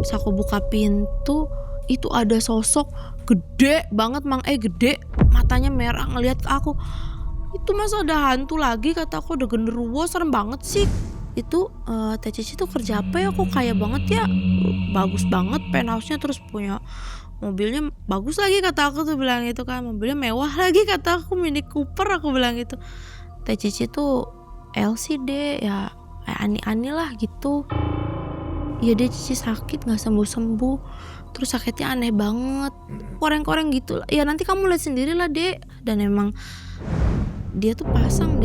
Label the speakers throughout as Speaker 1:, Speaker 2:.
Speaker 1: Pas aku buka pintu, itu ada sosok gede banget Mang gede, matanya merah ngelihat ke aku. Itu masa ada hantu lagi, kata aku, udah genderuwo serem banget sih. Itu Teh Cici tuh kerja apa ya, kok kaya banget ya, bagus banget penthouse-nya, terus punya mobilnya bagus lagi, kata aku tuh bilang itu kan, mobilnya mewah lagi, kata aku, Mini Cooper, aku bilang gitu. Teh Cici tuh LCD ya, kayak ani-ani lah gitu. Ya dia Cici sakit gak sembuh-sembuh, terus sakitnya aneh banget, koreng-koreng gitu lah. Ya nanti kamu lihat sendiri lah Dek. Dan emang dia tuh pasang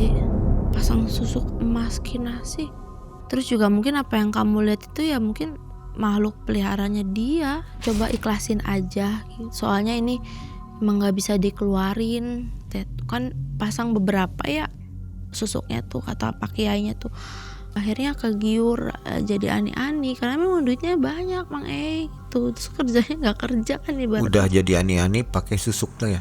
Speaker 1: susuk emas kinasih. Terus juga mungkin apa yang kamu lihat itu ya mungkin makhluk peliharanya dia. Coba ikhlasin aja gitu. Soalnya ini emang gak bisa dikeluarin. Kan pasang beberapa ya susuknya tuh, kata Pak Kiainya tuh. Akhirnya kegiur jadi aneh-aneh karena memang duitnya banyak Mang gitu. Terus kerjanya gak kerja kan ibaratnya.
Speaker 2: Udah jadi aneh-aneh pakai susuk tuh ya.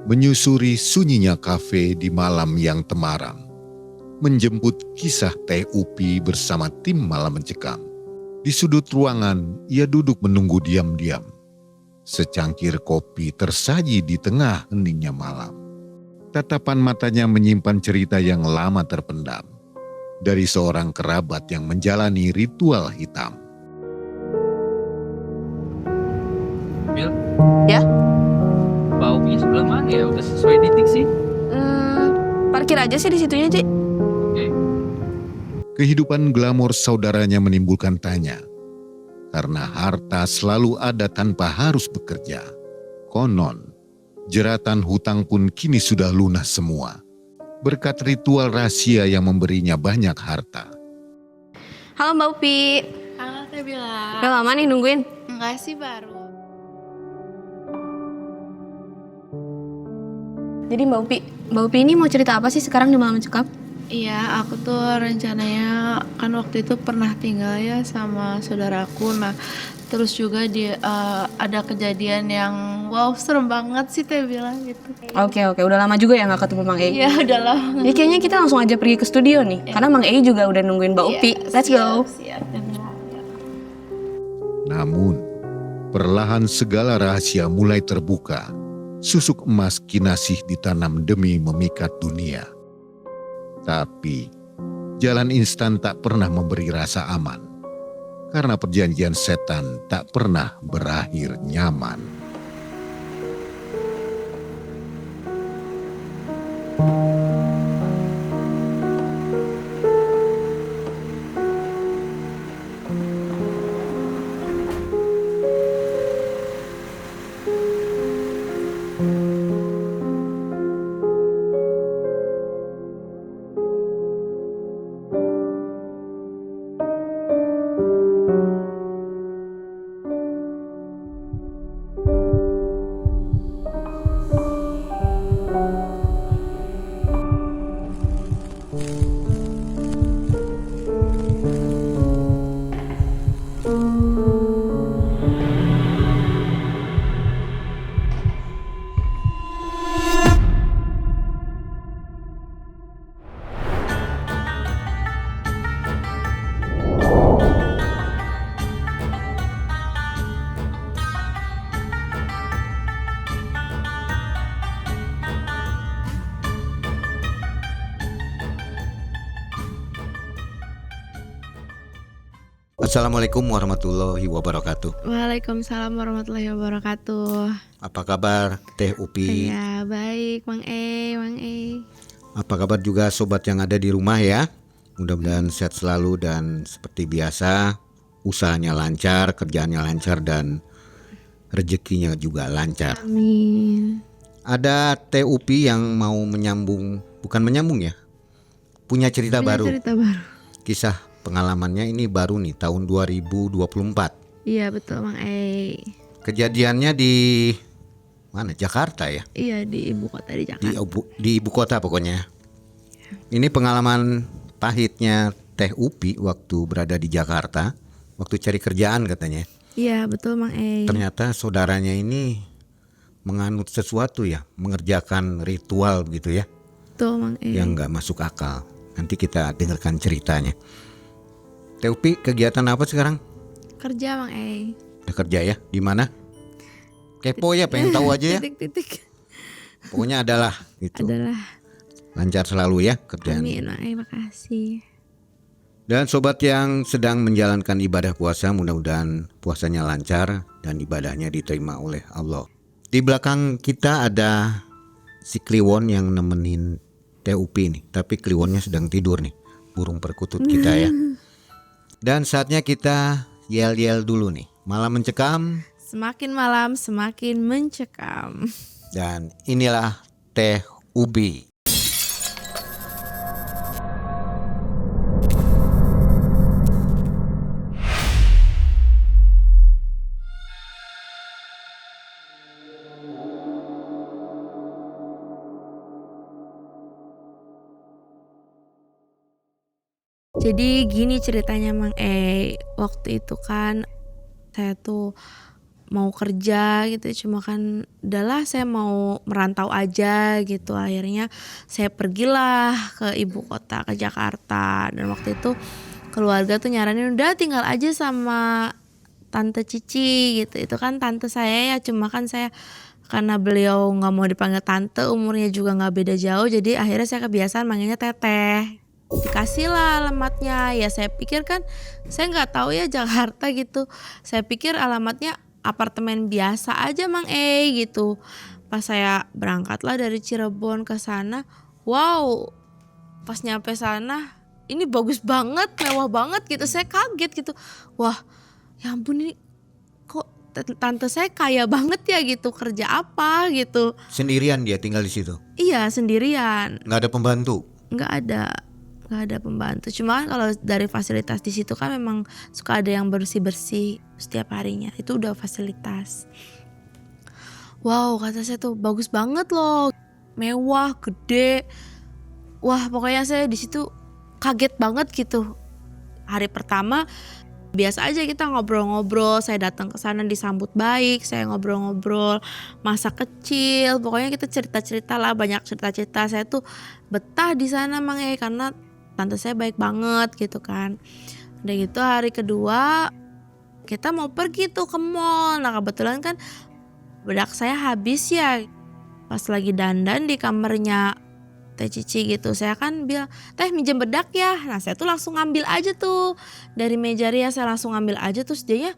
Speaker 3: Menyusuri sunyinya kafe di malam yang temaram. Menjemput kisah Teh Upi bersama tim Malam Mencekam. Di sudut ruangan, ia duduk menunggu diam-diam. Secangkir kopi tersaji di tengah heningnya malam. Tatapan matanya menyimpan cerita yang lama terpendam. Dari seorang kerabat yang menjalani ritual hitam.
Speaker 4: Bil?
Speaker 5: Ya?
Speaker 4: Baunya sebelah mana ya? Udah sesuai titik sih.
Speaker 5: Parkir aja sih di situnya, Ci.
Speaker 4: Oke.
Speaker 3: Kehidupan glamor saudaranya menimbulkan tanya. Karena harta selalu ada tanpa harus bekerja. Konon, jeratan hutang pun kini sudah lunas semua. Berkat ritual rahasia yang memberinya banyak harta.
Speaker 5: Halo Mbak Upi.
Speaker 1: Halo Teh Bila.
Speaker 5: Udah lama nih nungguin?
Speaker 1: Enggak sih, baru.
Speaker 5: Jadi Mbak Upi ini mau cerita apa sih sekarang di Malam Mencekam?
Speaker 1: Iya, aku tuh rencananya kan waktu itu pernah tinggal ya sama saudaraku. Nah, terus juga ada kejadian yang wow serem banget sih Teh bilang gitu.
Speaker 5: Oke, udah lama juga ya gak ketemu Mang Ei?
Speaker 1: Iya, udah lama.
Speaker 5: Jadi kayaknya kita langsung aja pergi ke studio nih, karena Mang Ei juga udah nungguin Mbak Upi. Let's go.
Speaker 1: Siap, Teh Bila.
Speaker 3: Namun, perlahan segala rahasia mulai terbuka. Susuk emas kinasih ditanam demi memikat dunia. Tapi, jalan instan tak pernah memberi rasa aman. Karena perjanjian setan tak pernah berakhir nyaman.
Speaker 2: Assalamualaikum warahmatullahi wabarakatuh.
Speaker 1: Waalaikumsalam warahmatullahi wabarakatuh.
Speaker 2: Apa kabar Teh Upi?
Speaker 1: Ya, baik Mang E.
Speaker 2: Apa kabar juga sobat yang ada di rumah ya? Mudah-mudahan sehat selalu dan seperti biasa usahanya lancar, kerjaannya lancar dan rezekinya juga lancar.
Speaker 1: Amin.
Speaker 2: Ada Teh Upi yang mau bukan menyambung ya? Punya cerita baru.
Speaker 1: Cerita baru.
Speaker 2: Kisah pengalamannya ini baru nih tahun 2024.
Speaker 1: Iya betul Mang E.
Speaker 2: Kejadiannya di mana? Jakarta ya?
Speaker 1: Iya di ibu kota di Jakarta.
Speaker 2: Di ibu kota pokoknya. Ini pengalaman pahitnya Teh Upi waktu berada di Jakarta, waktu cari kerjaan katanya.
Speaker 1: Iya betul Mang E.
Speaker 2: Ternyata saudaranya ini menganut sesuatu ya, mengerjakan ritual gitu ya,
Speaker 1: Tuh Mang E.
Speaker 2: yang nggak masuk akal. Nanti kita dengarkan ceritanya. Teh Upi, kegiatan apa sekarang?
Speaker 1: Kerja Mang E.
Speaker 2: Udah kerja ya? Di mana? Kepo ya, pengen tahu aja ya.
Speaker 1: Titik-titik
Speaker 2: Pokoknya adalah gitu.
Speaker 1: adalah.
Speaker 2: Lancar selalu ya kerjaan.
Speaker 1: Amin Mang E, makasih.
Speaker 2: Dan sobat yang sedang menjalankan ibadah puasa, mudah-mudahan puasanya lancar dan ibadahnya diterima oleh Allah. Di belakang kita ada si Kliwon yang nemenin Teh Upi nih, tapi Kliwonnya sedang tidur nih, burung perkutut kita ya. Dan saatnya kita yel-yel dulu nih. Malam mencekam
Speaker 1: Semakin malam semakin mencekam.
Speaker 2: dan inilah Teh Ubi.
Speaker 1: Jadi gini ceritanya Mang E, waktu itu kan saya tuh mau kerja gitu, cuma kan udahlah saya mau merantau aja gitu. Akhirnya saya pergilah ke ibu kota, ke Jakarta. Dan waktu itu keluarga tuh nyaranin udah tinggal aja sama tante Cici gitu. Itu kan tante saya ya, cuma kan saya karena beliau nggak mau dipanggil tante, umurnya juga nggak beda jauh, jadi akhirnya saya kebiasaan manggilnya Teteh. Dikasih lah alamatnya, ya saya pikir kan saya nggak tahu ya Jakarta gitu, saya pikir alamatnya apartemen biasa aja Mang E gitu. Pas saya berangkat lah dari Cirebon ke sana, wow, pas nyampe sana ini bagus banget, mewah banget gitu, saya kaget gitu, wah ya ampun ini kok tante saya kaya banget ya gitu, kerja apa gitu.
Speaker 2: Sendirian dia tinggal di situ.
Speaker 1: Iya sendirian,
Speaker 2: Nggak ada pembantu.
Speaker 1: nggak ada pembantu. Cuma kan kalau dari fasilitas di situ kan memang suka ada yang bersih setiap harinya, itu udah fasilitas. Wow, kata saya tuh bagus banget loh, mewah, gede. Wah pokoknya saya di situ kaget banget gitu. Hari pertama biasa aja kita ngobrol-ngobrol, saya datang ke sana disambut baik, saya ngobrol-ngobrol masa kecil, pokoknya kita cerita-cerita lah, banyak cerita-cerita. Saya tuh betah di sana Mang E karena tante saya baik banget gitu kan. Udah gitu hari kedua kita mau pergi tuh ke mall. Nah kebetulan kan bedak saya habis ya, pas lagi dandan di kamarnya Teh Cici gitu, saya kan bilang, Teh minjem bedak ya. Nah saya tuh langsung ngambil aja tuh dari meja ria, saya langsung ngambil aja. Terus dianya,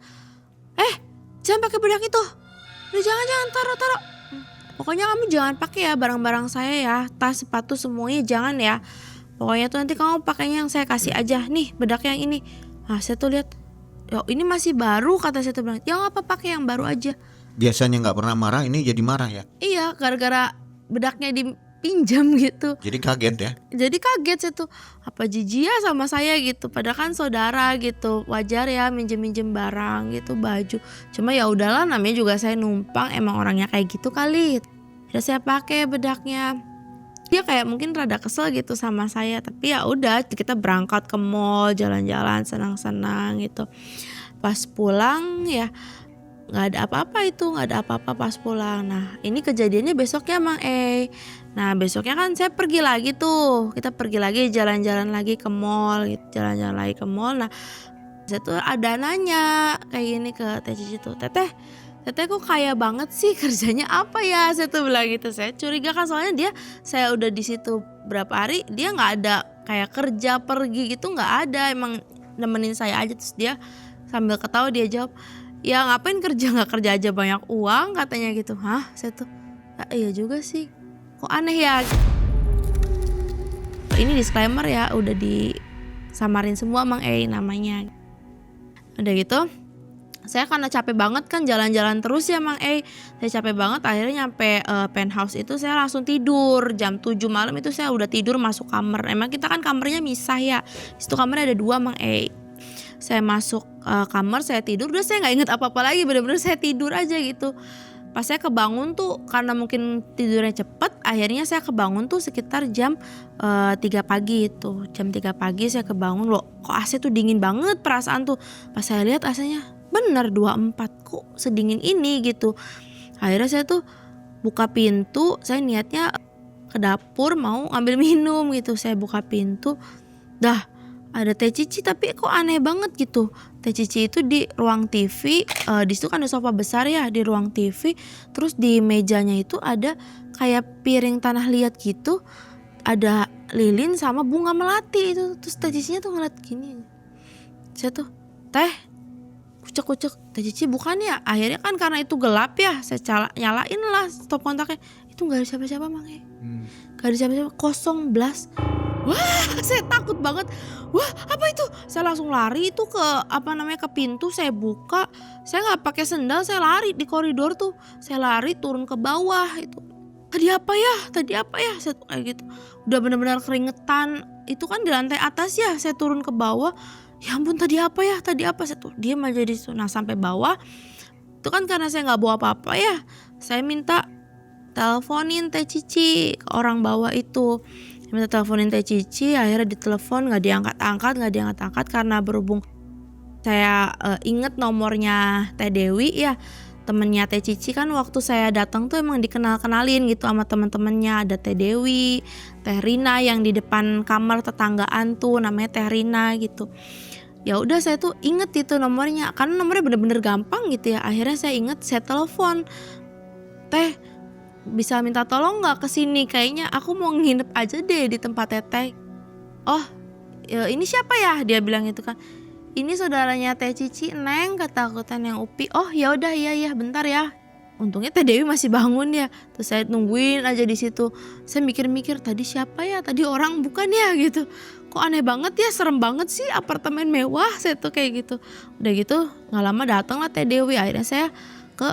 Speaker 1: jangan pakai bedak itu, udah jangan taruh. Pokoknya kamu jangan pakai ya barang-barang saya ya, tas, sepatu semuanya jangan ya. Pokoknya tuh nanti kamu pakainya yang saya kasih aja, nih bedak yang ini. Nah saya tuh lihat, yo ini masih baru, kata saya tuh bilang, ya nggak apa, pakai yang baru aja.
Speaker 2: Biasanya nggak pernah marah, ini jadi marah ya.
Speaker 1: Iya, gara-gara bedaknya dipinjam gitu.
Speaker 2: Jadi kaget ya.
Speaker 1: Jadi kaget saya tuh, apa jijik ya sama saya gitu, padahal kan saudara gitu, wajar ya minjem-minjem barang gitu, baju. Cuma ya udahlah, namanya juga saya numpang, emang orangnya kayak gitu kali. Ya saya pakai bedaknya. Dia kayak mungkin rada kesel gitu sama saya, tapi ya udah kita berangkat ke mall, jalan-jalan senang-senang gitu. Pas pulang ya nggak ada apa-apa pas pulang. Nah ini kejadiannya besoknya Mang E. Nah besoknya kan saya pergi lagi tuh, kita pergi lagi jalan-jalan lagi ke mall gitu, jalan-jalan lagi ke mall. Nah saya tuh ada nanya kayak gini ke Teh Cici tuh, Teteh kok kaya banget sih, kerjanya apa ya? Saya tuh bilang gitu. Saya curiga kan soalnya saya udah di situ berapa hari, dia nggak ada kayak kerja pergi gitu, nggak ada, emang nemenin saya aja. Terus dia sambil ketawa dia jawab, ya ngapain kerja, nggak kerja aja banyak uang, katanya gitu. Hah? Saya tuh iya juga sih, kok aneh ya. Ini disclaimer ya, udah disamarin semua Mang E namanya. Udah gitu saya karena capek banget kan jalan-jalan terus ya Mang E, saya capek banget, akhirnya nyampe penthouse itu saya langsung tidur. Jam 7 malam itu saya udah tidur masuk kamar. Emang kita kan kamarnya misah ya, situ kamarnya ada 2 Mang E. Saya masuk kamar, saya tidur, udah saya gak inget apa-apa lagi, bener-bener saya tidur aja gitu. Pas saya kebangun tuh karena mungkin tidurnya cepet, akhirnya saya kebangun tuh sekitar jam 3 pagi itu. Jam 3 pagi saya kebangun, loh kok AC tuh dingin banget perasaan tuh. Pas saya lihat AC-nya bener 24, kok sedingin ini gitu. Akhirnya saya tuh buka pintu, saya niatnya ke dapur mau ngambil minum gitu. Saya buka pintu, dah ada Teh Cici tapi kok aneh banget gitu. Teh Cici itu di ruang TV, di situ kan ada sofa besar ya di ruang TV. Terus di mejanya itu ada kayak piring tanah liat gitu, ada lilin sama bunga melati itu. Terus Teh Cicinya tuh ngeliat gini. Saya tuh, Teh, kucek-kucek, Teh Cici bukan ya? Akhirnya kan karena itu gelap ya, saya nyalain lah stop kontaknya. Itu gak ada siapa-siapa Mang E. Gak ada siapa-siapa, kosong blas. Wah, saya takut banget. Wah, apa itu? Saya langsung lari itu ke ke pintu, saya buka. Saya nggak pakai sendal, saya lari di koridor tuh. Saya lari turun ke bawah itu. Tadi apa ya? Tadi apa ya? Saya tuh kayak gitu. Udah benar-benar keringetan. Itu kan di lantai atas ya. Saya turun ke bawah. Ya ampun, tadi apa ya? Tadi apa? Saya tuh diam aja di situ. Nah, sampai bawah. Itu kan karena saya nggak bawa apa-apa ya. Saya minta teleponin Teh Cici ke orang bawah itu. Minta teleponin Teh Cici, akhirnya ditelepon nggak diangkat-angkat karena berhubung saya inget nomornya Teh Dewi ya, temennya Teh Cici kan waktu saya datang tuh emang dikenalin gitu sama temen-temennya, ada Teh Dewi, Teh Rina yang di depan kamar tetanggaan tuh namanya Teh Rina gitu. Ya udah saya tuh inget itu nomornya, karena nomornya bener-bener gampang gitu ya. Akhirnya saya inget, saya telepon, Teh, bisa minta tolong nggak kesini? Kayaknya aku mau nginep aja deh di tempat Teteh. Oh, ya ini siapa ya? Dia bilang itu kan. Ini saudaranya Teh Cici, Neng, kata aku yang Upi. Oh ya udah, iya bentar ya. Untungnya Teh Dewi masih bangun ya. Terus saya nungguin aja di situ. Saya mikir-mikir tadi siapa ya? Tadi orang bukan ya gitu. Kok aneh banget ya, serem banget sih apartemen mewah. Saya tuh kayak gitu. Udah gitu nggak lama datang lah Teh Dewi. Akhirnya saya ke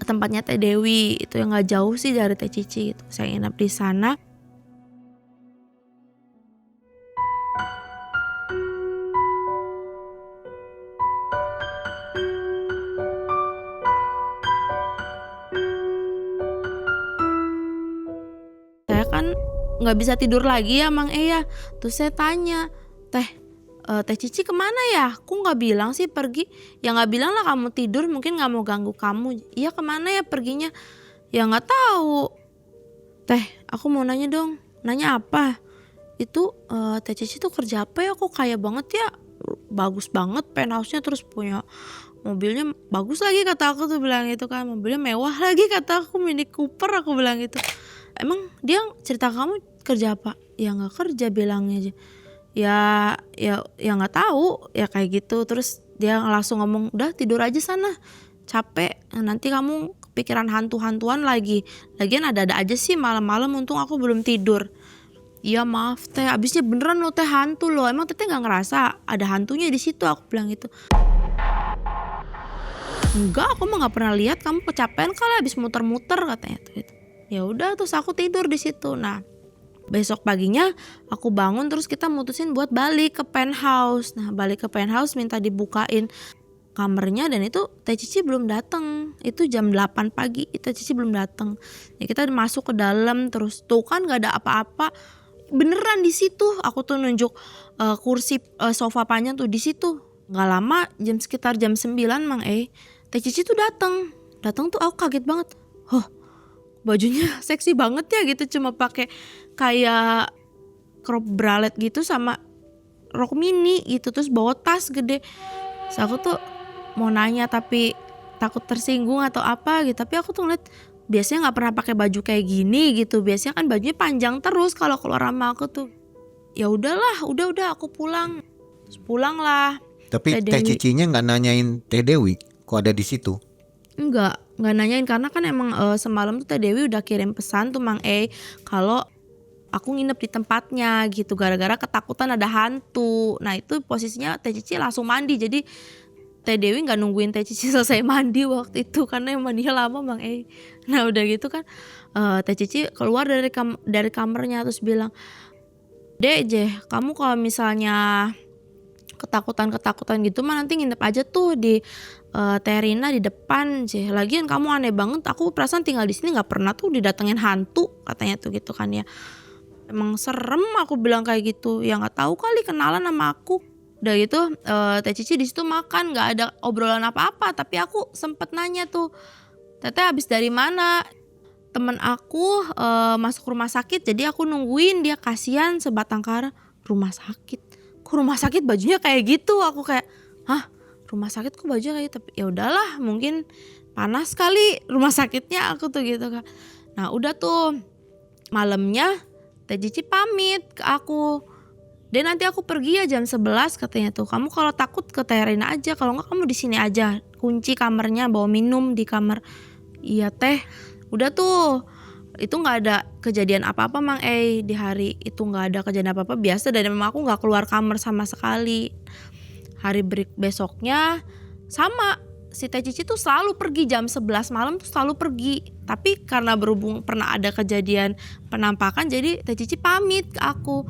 Speaker 1: tempatnya Teh Dewi itu yang nggak jauh sih dari Teh Cici gitu. Saya nginep di sana. Saya kan nggak bisa tidur lagi ya Mang E ya. Terus saya tanya, Teh Cici kemana ya? Aku nggak bilang sih pergi. Ya nggak bilang lah kamu tidur, mungkin nggak mau ganggu kamu. Iya kemana ya perginya? Ya nggak tahu. Teh, aku mau nanya dong. Nanya apa? Itu Teh Cici tuh kerja apa ya? Kok kaya banget ya? Bagus banget penthouse-nya, terus punya mobilnya bagus lagi kata aku tuh bilang itu kan. Mobilnya mewah lagi kata aku, Mini Cooper aku bilang gitu. Emang dia cerita kamu kerja apa? Ya nggak kerja bilangnya aja. Ya nggak tahu ya kayak gitu. Terus dia langsung ngomong, udah tidur aja sana, capek, nanti kamu kepikiran hantu-hantuan lagi. Lagian ada-ada aja sih malam-malam, untung aku belum tidur. Iya maaf Teh, abisnya beneran loh Teh hantu loh. Emang Teteh nggak ngerasa ada hantunya di situ? Aku bilang gitu. Enggak, aku mah nggak pernah lihat, kamu kecapean kali abis muter-muter katanya tuh gitu. Ya udah, terus aku tidur di situ. Nah, besok paginya aku bangun, terus kita mutusin buat balik ke penthouse. Nah, balik ke penthouse minta dibukain kamarnya, dan itu Teh Cici belum datang. Itu jam 8 pagi Teh Cici belum datang. Ya kita masuk ke dalam, terus tuh kan gak ada apa-apa. Beneran di situ. Aku tuh nunjuk kursi sofa panjang tuh di situ. Gak lama, sekitar jam 9 Mang Teh Cici tuh datang. Datang tuh aku kaget banget. Bajunya seksi banget ya gitu, cuma pakai kayak crop bralette gitu sama rok mini gitu, terus bawa tas gede. Terus aku tuh mau nanya tapi takut tersinggung atau apa gitu, tapi aku tuh ngeliat biasanya nggak pernah pakai baju kayak gini gitu. Biasanya kan bajunya panjang terus kalau keluar sama aku tuh. Ya udahlah, udah aku pulang. Terus pulang lah.
Speaker 2: Tapi Teh Cicinya nggak nanyain Teh Dewi kok ada di situ?
Speaker 1: Enggak nanyain, karena kan emang semalam tuh Teh Dewi udah kirim pesan tuh Mang kalau aku nginep di tempatnya gitu, gara-gara ketakutan ada hantu. Nah itu posisinya Teh Cici langsung mandi, jadi Teh Dewi nggak nungguin Teh Cici selesai mandi waktu itu, karena yang mandinya lama Mang Nah udah gitu kan Teh Cici keluar dari kamarnya, terus bilang, Dek, kamu kalau misalnya ketakutan gitu mah nanti nginep aja tuh di Teh Rina di depan. Lagian kamu aneh banget, aku perasaan tinggal di sini nggak pernah tuh didatengin hantu katanya tuh gitu kan ya. Emang serem, aku bilang kayak gitu. Ya nggak tahu kali kenalan sama aku. Udah gitu Teh Cici di situ makan, nggak ada obrolan apa-apa, tapi aku sempet nanya tuh, Teteh habis dari mana? temen aku masuk rumah sakit, jadi aku nungguin dia, kasihan sebatang kara. Rumah sakit, kok rumah sakit bajunya kayak gitu? Aku kayak, hah, rumah sakit kok bajunya kayak gitu? Tapi ya udahlah, mungkin panas kali rumah sakitnya, aku tuh gitu kan. Nah udah tuh malamnya Teh Cici pamit ke aku. Dan nanti aku pergi ya jam 11 katanya tuh. Kamu kalau takut ke Teh Rina aja, kalau enggak kamu di sini aja. Kunci kamarnya, bawa minum di kamar. Iya Teh. Udah tuh. Itu nggak ada kejadian apa-apa Mang di hari itu nggak ada kejadian apa-apa, biasa, dan memang aku nggak keluar kamar sama sekali. Hari besoknya sama, si Teh Cici tuh selalu pergi jam 11 malam tuh selalu pergi. Tapi karena berhubung pernah ada kejadian penampakan, jadi Teh Cici pamit ke aku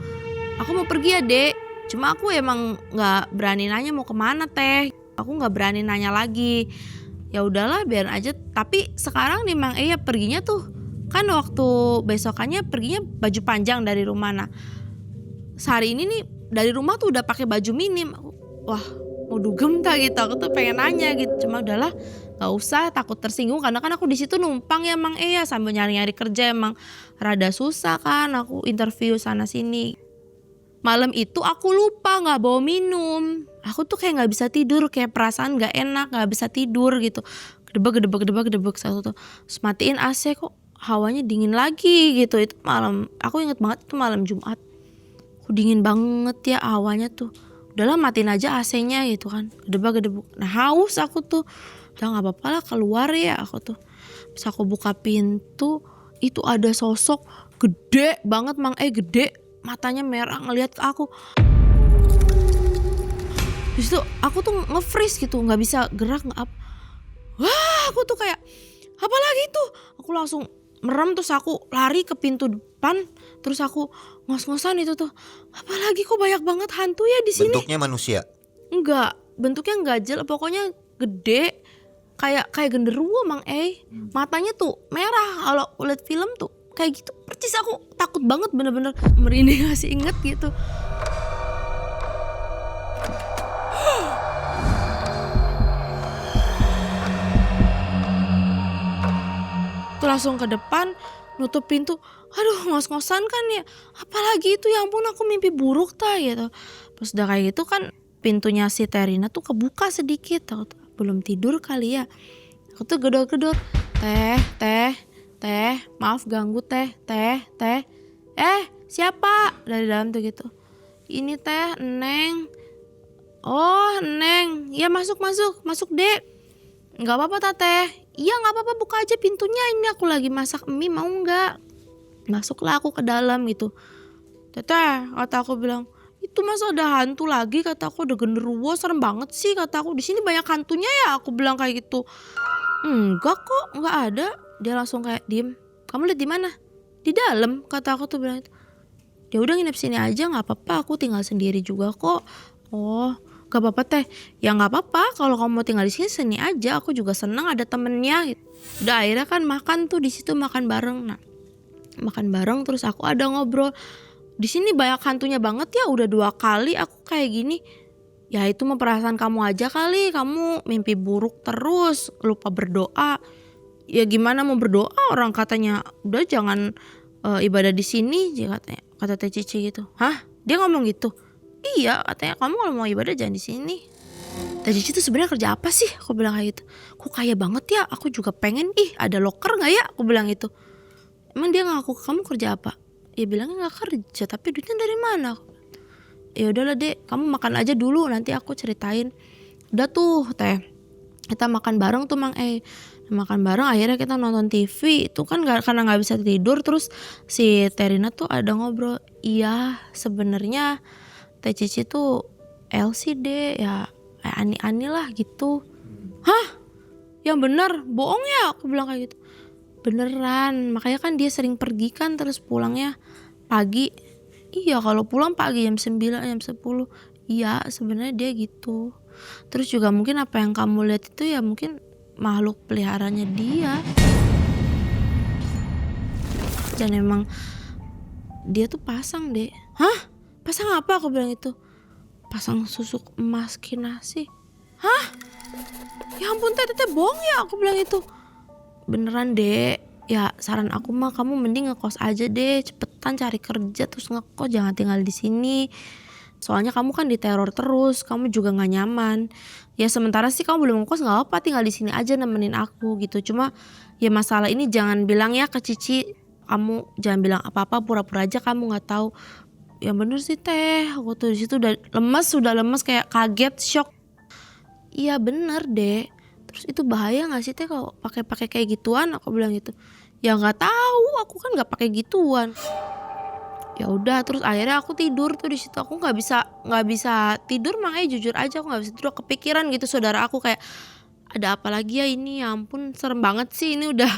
Speaker 1: mau pergi ya Dek. Cuma aku emang nggak berani nanya mau kemana Teh. Aku nggak berani nanya lagi. Ya udahlah biar aja. Tapi sekarang nih Mang ya perginya tuh kan waktu besokannya perginya baju panjang dari rumah. Nah sehari ini nih dari rumah tuh udah pakai baju minim. Wah mau dugem tak gitu. Aku tuh pengen nanya gitu. Cuma udahlah nggak usah, takut tersinggung karena kan aku di situ numpang ya Mang ya, sambil nyari-nyari kerja emang rada susah kan. Aku interview sana sini. Malam itu aku lupa nggak bawa minum. Aku tuh kayak nggak bisa tidur, kayak perasaan nggak enak, nggak bisa tidur gitu. Gedebek satu tuh. Terus matiin AC kok hawanya dingin lagi gitu. Itu malam, aku inget banget itu malam Jumat. Aku dingin banget ya hawanya tuh. Udahlah matiin aja AC-nya gitu kan. Gedebek. Nah haus aku tuh. Udah nggak apa-apa lah keluar ya aku tuh. Pas aku buka pintu, itu ada sosok gede banget Mang gede. Matanya merah ngelihat ke aku. Terus tuh aku tuh nge-freeze gitu, nggak bisa gerak nggak apa. Wah aku tuh kayak apa lagi tuh? Aku langsung merem, terus aku lari ke pintu depan, terus aku ngos-ngosan itu tuh. Apalagi kok banyak banget hantu ya di sini.
Speaker 2: Bentuknya manusia?
Speaker 1: Enggak, bentuknya nggak jelas, pokoknya gede. Kayak genderuwo Mang Matanya tuh merah, kalau lihat film tuh kayak gitu percis. Aku takut banget, bener-bener merinding masih inget gitu. Tuh langsung ke depan nutup pintu. Aduh ngos-ngosan kan ya, apalagi itu, ya ampun aku mimpi buruk gitu. Terus udah kayak gitu kan pintunya si Terina tuh kebuka sedikit. Aku tuh belum tidur kali ya. Aku tuh gedor-gedor. Teh, maaf ganggu Teh. Siapa? Dari dalam tuh gitu. Ini Teh, Neng. Oh Neng, ya masuk Dek. Nggak apa-apa Teh. Iya nggak apa-apa, buka aja pintunya, ini aku lagi masak mie, mau nggak? Masuklah aku ke dalam gitu. Teteh, kata aku bilang, itu masa ada hantu lagi, kata aku, udah genderuwo, serem banget sih, kata aku, di sini banyak hantunya ya, aku bilang kayak gitu. Enggak kok, nggak ada. Dia langsung kayak diem. Kamu lihat di mana? Di dalam, kata aku tuh bilang itu. Ya udah nginep sini aja, nggak apa-apa, aku tinggal sendiri juga kok. Oh, nggak apa-apa Teh. Ya nggak apa-apa, kalau kamu mau tinggal di sini aja, aku juga seneng ada temennya. Udah akhirnya kan makan tuh di situ, makan bareng. Nah, makan bareng terus aku ada ngobrol. Di sini banyak hantunya banget ya, udah 2 kali aku kayak gini. Ya itu mah perasaan kamu aja kali, kamu mimpi buruk terus, lupa berdoa. Ya gimana mau berdoa, orang katanya udah jangan ibadah di sini, katanya, kata Teh Cici gitu. Hah? Dia ngomong gitu? Iya, katanya kamu kalau mau ibadah jangan di sini. Teh Cici tuh sebenarnya kerja apa sih? Aku bilang kayak gitu. Kok kaya banget ya? Aku juga pengen. Ada loker nggak ya? Aku bilang itu. Emang dia ngaku kamu kerja apa? Ya bilangnya nggak kerja, tapi duitnya dari mana? Ya udahlah Dek, kamu makan aja dulu, nanti aku ceritain. Udah tuh Teh, kita makan bareng tuh Mang makan bareng, akhirnya kita nonton TV. Itu kan karena nggak bisa tidur, terus si Terina tuh ada ngobrol. Iya sebenarnya Teh Cici tuh LCD ya, ani-ani lah gitu. Hah? Yang bener? Bohong ya? Aku bilang kayak gitu. Beneran, makanya kan dia sering pergi kan, terus pulangnya pagi. Iya kalau pulang pagi jam 9, jam 10. Iya sebenarnya dia gitu. Terus juga mungkin apa yang kamu lihat itu ya mungkin makhluk peliharanya dia. Dan emang dia tuh pasang Dek. Hah? Pasang apa? Aku bilang itu. Pasang susuk emas kinasi. Hah? Ya ampun Teh bohong ya? Aku bilang itu. Beneran Dek. ya saran aku mah kamu mending ngekos aja deh, cepetan cari kerja terus ngekos, jangan tinggal di sini. Soalnya kamu kan diteror terus, kamu juga nggak nyaman. Ya sementara sih kamu belum ngekos nggak apa, tinggal di sini aja nemenin aku gitu. Cuma ya masalah ini jangan bilang ya ke Cici, kamu jangan bilang apa-apa, pura-pura aja kamu nggak tahu. Ya bener sih Teh, aku tuh di situ udah lemes kayak kaget, shock. Iya bener deh. Terus itu bahaya nggak sih Teh kalau pakai kayak gituan? Aku bilang gitu. Ya nggak tahu, aku kan nggak pakai gituan. Ya udah terus akhirnya aku tidur tuh di situ. Aku nggak bisa tidur, makanya jujur aja aku nggak bisa tidur, kepikiran gitu saudara aku kayak ada apa lagi ya ini, ya ampun serem banget sih ini udah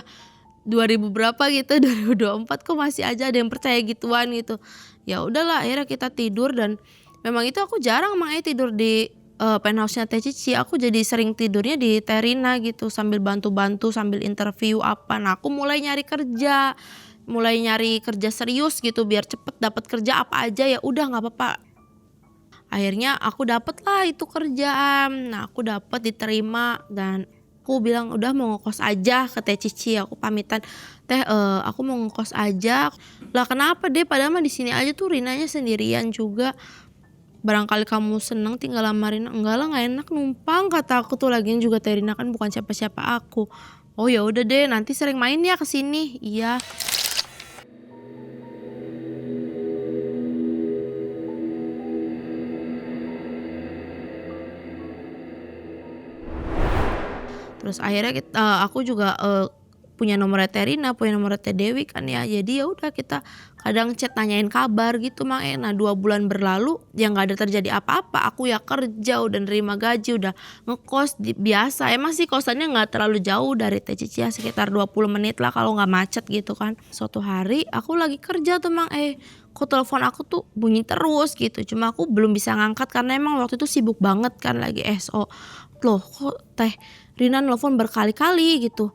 Speaker 1: 2000 berapa gitu 2024 kok masih aja ada yang percaya gituan gitu. Ya udahlah akhirnya kita tidur dan memang itu aku jarang makanya tidur di penthouse-nya Teh Cici. Aku jadi sering tidurnya di Terina gitu sambil bantu-bantu sambil interview apa. Nah aku mulai nyari kerja serius gitu biar cepet dapat kerja apa aja, ya udah nggak apa-apa. Akhirnya aku dapet lah itu kerjaan. Nah aku dapet diterima dan aku bilang udah mau ngekos aja ke Teh Cici. Aku pamitan, Teh aku mau ngekos aja. Lah kenapa deh, padahal mah di sini aja tuh Rinanya sendirian juga. Barangkali kamu seneng tinggal sama Rina. Enggak lah, nggak enak numpang kata aku tuh, lagian juga Teh Rina kan bukan siapa-siapa aku. Oh ya udah deh, nanti sering main ya ke sini. Iya. Terus akhirnya aku juga punya nomornya Terina, punya nomornya Teh Dewi kan ya. Jadi ya udah kita kadang chat nanyain kabar gitu Mang. Nah 2 bulan berlalu ya nggak ada terjadi apa-apa. Aku ya kerja, udah nerima gaji, udah ngekos biasa. Emang sih kosannya nggak terlalu jauh dari Teh Cici ya, sekitar 20 menit lah kalau nggak macet gitu kan. Suatu hari aku lagi kerja tuh Mang, kok telepon aku tuh bunyi terus gitu. Cuma aku belum bisa ngangkat karena emang waktu itu sibuk banget kan lagi SO. Loh kok Teh Rina nelfon berkali-kali gitu.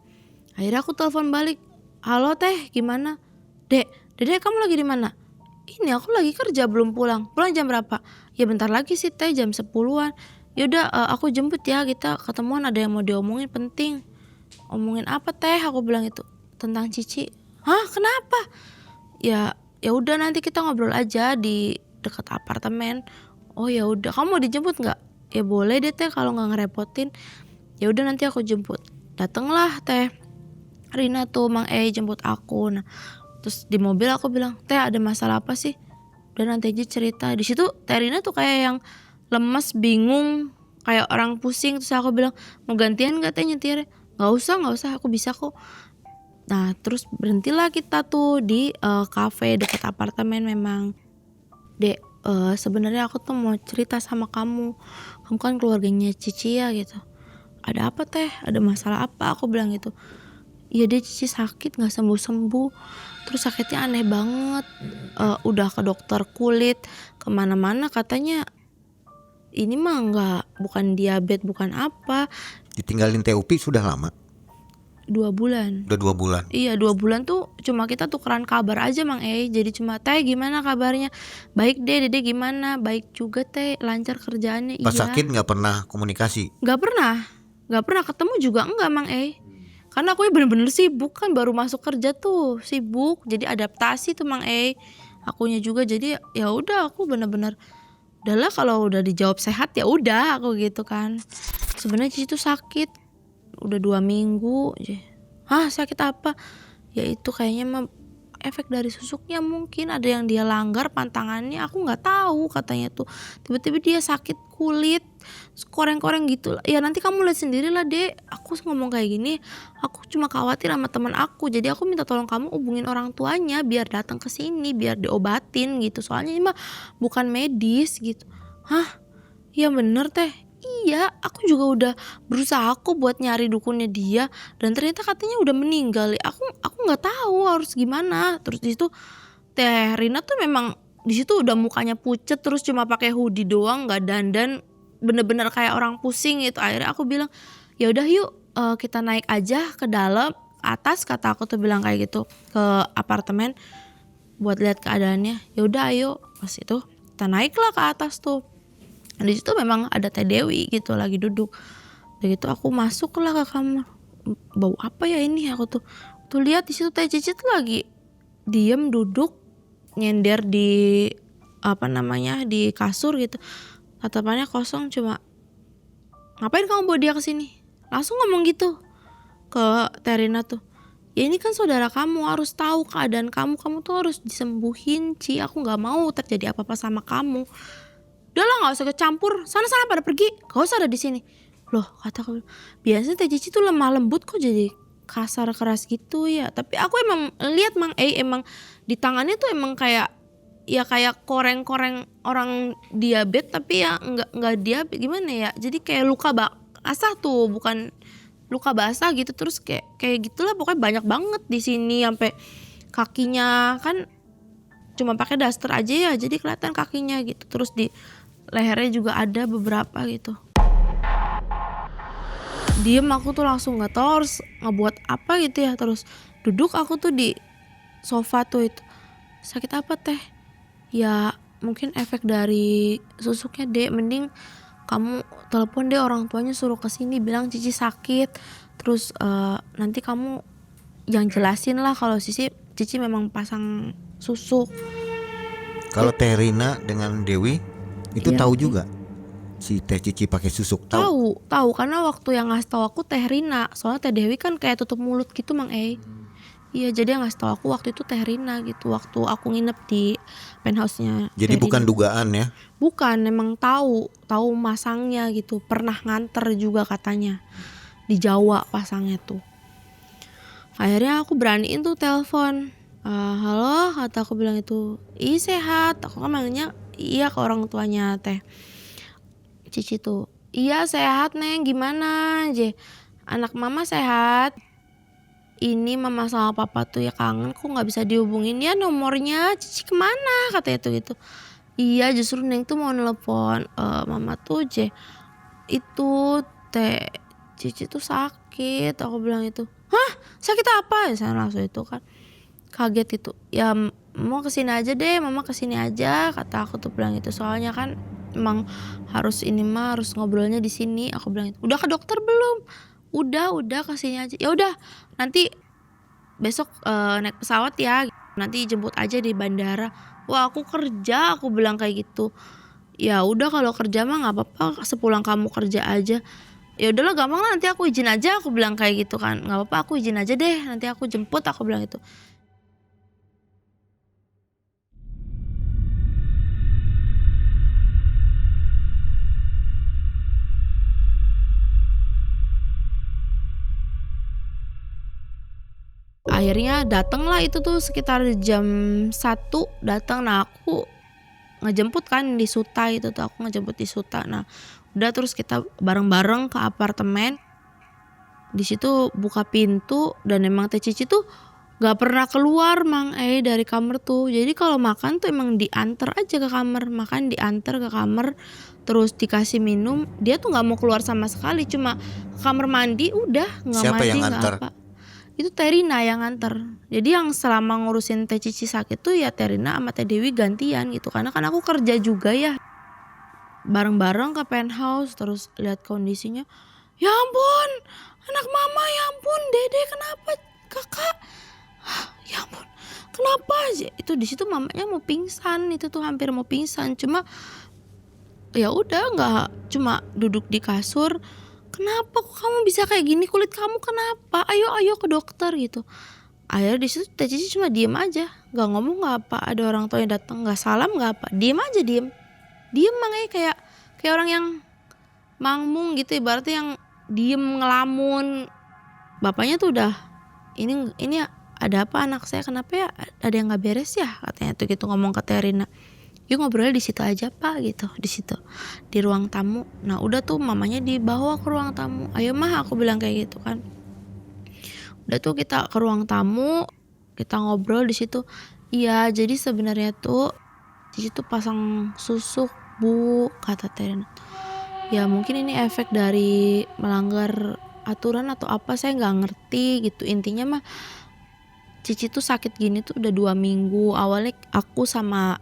Speaker 1: Akhirnya aku telepon balik. Halo Teh, gimana? Dede kamu lagi di mana? Ini aku lagi kerja belum pulang. Pulang jam berapa? Ya bentar lagi sih Teh, jam 10-an. Yaudah aku jemput ya, kita ketemuan ada yang mau diomongin penting. Omongin apa Teh? Aku bilang itu tentang Cici. Hah, kenapa? Ya udah nanti kita ngobrol aja di dekat apartemen. Oh ya udah, kamu mau dijemput nggak? Ya boleh deh Teh kalau nggak ngerepotin. Ya udah nanti aku jemput. Datenglah Teh Rina tuh Mang jemput aku. Nah terus di mobil aku bilang, Teh ada masalah apa sih? Dan nanti aja cerita. Di situ Teh Rina tuh kayak yang lemes, bingung, kayak orang pusing. Terus aku bilang, mau gantian gak Teh nyetirnya? Nggak usah, aku bisa kok. Nah terus berhentilah kita tuh di cafe dekat apartemen memang. Dek, sebenarnya aku tuh mau cerita sama kamu. Kamu kan keluarganya Cici ya gitu. Ada apa Teh? Ada masalah apa? Aku bilang gitu. Iya deh Cici sakit gak sembuh-sembuh. Terus sakitnya aneh banget. Udah ke dokter kulit, kemana-mana katanya ini mah bukan diabetes, bukan apa.
Speaker 2: Ditinggalin Teh Upi sudah lama?
Speaker 1: 2 bulan.
Speaker 2: Udah 2 bulan.
Speaker 1: Iya 2 bulan tuh cuma kita tukeran kabar aja Mang Jadi cuma Teh gimana kabarnya? Baik deh, Dede gimana? Baik juga Teh, lancar kerjaannya.
Speaker 2: Pas
Speaker 1: iya.
Speaker 2: sakit gak pernah komunikasi?
Speaker 1: Gak pernah ketemu juga enggak Mang Karena aku bener-bener sibuk kan, baru masuk kerja tuh sibuk, jadi adaptasi tuh Mang akunya juga. Jadi ya udah aku bener-bener udahlah kalau udah dijawab sehat ya udah aku gitu kan. Sebenarnya Cici tuh sakit udah 2 minggu aja. Hah, sakit apa? Ya itu kayaknya mah efek dari susuknya, mungkin ada yang dia langgar pantangannya, aku nggak tahu. Katanya tuh tiba-tiba dia sakit kulit, koreng-koreng gitu lah. Ya nanti kamu lihat sendiri lah Dek. Aku ngomong kayak gini, aku cuma khawatir sama teman aku, jadi aku minta tolong kamu hubungin orang tuanya biar datang ke sini biar diobatin gitu. Soalnya ini mah bukan medis gitu. Hah, ya bener Teh. Iya, aku juga udah berusaha aku buat nyari dukunnya dia dan ternyata katanya udah meninggal. Aku nggak tahu harus gimana. Terus di situ Teh Rina tuh memang di situ udah mukanya pucet, terus cuma pakai hoodie doang, nggak dandan, bener-bener kayak orang pusing gitu. Akhirnya aku bilang, ya udah yuk kita naik aja ke dalam atas, kata aku tuh bilang kayak gitu ke apartemen buat lihat keadaannya. Ya udah ayo, pas itu kita naiklah ke atas tuh. Di situ memang ada Teh Dewi gitu lagi duduk. Udah gitu aku masuklah ke kamar. Bau apa ya ini? Aku tuh Tuh lihat di situ Teh Cici tuh lagi diem duduk nyender di di kasur gitu. Tatapannya kosong, cuma ngapain kamu bawa dia ke sini? Langsung ngomong gitu ke Terina tuh. Ya ini kan saudara kamu, harus tahu keadaan kamu tuh harus disembuhin, Ci. Aku nggak mau terjadi apa-apa sama kamu. Udahlah, nggak usah kecampur. Sana-sana pada pergi, gak usah ada di sini. Loh, kata aku, biasanya Teh Cici tuh lemah lembut, kok jadi kasar keras gitu ya. Tapi aku emang lihat Mang emang di tangannya tuh emang kayak koreng-koreng orang diabetes, tapi ya nggak diabetes, gimana ya, jadi kayak luka basah tuh, bukan luka basah gitu. Terus kayak gitulah, pokoknya banyak banget di sini, sampai kakinya kan cuma pakai daster aja ya, jadi kelihatan kakinya gitu. Terus di lehernya juga ada beberapa gitu. Diem aku tuh langsung nggak tahu harus ngebuat apa gitu ya. Terus duduk aku tuh di sofa tuh, itu sakit apa Teh? Ya mungkin efek dari susuknya Dek, mending kamu telepon deh orang tuanya, suruh kesini, bilang Cici sakit. Terus nanti kamu yang jelasin lah kalau Cici memang pasang susuk.
Speaker 2: Kalau Teh Rina dengan Dewi itu
Speaker 1: Iya.
Speaker 2: tahu juga si Teh Cici pakai susuk?
Speaker 1: Tahu karena waktu yang ngasih tahu aku Teh Rina, soalnya Teh Dewi kan kayak tutup mulut gitu Mang Iya, jadi yang ngasih tahu aku waktu itu Teh Rina gitu, waktu aku nginep di penthouse-nya.
Speaker 2: Jadi
Speaker 1: Teh
Speaker 2: bukan
Speaker 1: Rina.
Speaker 2: dugaan ya?
Speaker 1: Bukan, emang tahu masangnya gitu. Pernah nganter juga katanya. Di Jawa pasangnya tuh. Akhirnya aku beraniin tuh telepon. Halo, kata aku bilang itu. Ih sehat. Aku kan manggilnya iya ke orang tuanya Teh Cici tuh. Iya sehat Neng, gimana aja? Anak mama sehat. Ini mama sama papa tuh ya kangen, kok nggak bisa dihubungin ya, nomornya Cici kemana, katanya tuh gitu. Iya justru Neng tuh mau nelpon mama tuh itu Teh Cici tuh sakit. Aku bilang itu, hah sakit apa ya? Saya langsung itu kan kaget itu. Ya mau kesini aja deh, mama kesini aja, kata aku tuh bilang itu. Soalnya kan emang harus ngobrolnya di sini. Aku bilang itu, udah ke dokter belum? Udah kesini aja. Ya udah nanti besok naik pesawat ya, nanti jemput aja di bandara. Wah aku kerja, aku bilang kayak gitu. Ya udah kalau kerja mah nggak apa-apa, sepulang kamu kerja aja. Ya udahlah gampang lah, nanti aku izin aja, aku bilang kayak gitu kan. Nggak apa-apa, aku izin aja deh, nanti aku jemput, aku bilang itu. Akhirnya dateng lah itu tuh sekitar jam 1 datang. Nah aku ngejemput kan di Suta, itu tuh aku ngejemput di Suta. Nah udah terus kita bareng-bareng ke apartemen. Di situ buka pintu dan emang Teh Cici tuh gak pernah keluar Mang dari kamar tuh. Jadi kalau makan tuh emang diantar aja ke kamar, makan diantar ke kamar, terus dikasih minum. Dia tuh nggak mau keluar sama sekali, cuma ke kamar mandi udah, nggak
Speaker 2: Siapa
Speaker 1: mandi
Speaker 2: yang
Speaker 1: nggak
Speaker 2: nganter?
Speaker 1: apa. Itu Teh Rina yang nganter. Jadi yang selama ngurusin Teh Cici sakit tuh ya Teh Rina sama Teh Dewi gantian gitu. Karena kan aku kerja juga ya. Bareng-bareng ke penthouse, terus lihat kondisinya. Ya ampun, anak mama, ya ampun, Dede kenapa, kakak? Ya ampun, kenapa aja? Itu di situ mamanya mau pingsan, itu tuh hampir mau pingsan. Cuma ya udah, nggak, cuma duduk di kasur. Kenapa kok kamu bisa kayak gini, kulit kamu kenapa? Ayo ke dokter gitu. Akhirnya di situ Teh Cici cuma diem aja, nggak ngomong nggak apa. Ada orang tuanya datang, nggak salam nggak apa, diem aja, diem makanya kayak orang yang mangmung gitu, ibaratnya yang diem ngelamun. Bapaknya tuh udah ini ada apa anak saya, kenapa ya, ada yang nggak beres ya, katanya tuh gitu ngomong ke Teh Rina. Yuk ngobrolnya di situ aja Pak gitu, di situ di ruang tamu. Nah udah tuh mamanya dibawa ke ruang tamu. Ayo mah, aku bilang kayak gitu kan. Udah tuh kita ke ruang tamu, kita ngobrol di situ. Iya jadi sebenarnya tuh di situ pasang susuk Bu, kata Teh Rina. Ya mungkin ini efek dari melanggar aturan atau apa, saya nggak ngerti gitu. Intinya mah Cici tuh sakit gini tuh udah 2 minggu. Awalnya aku sama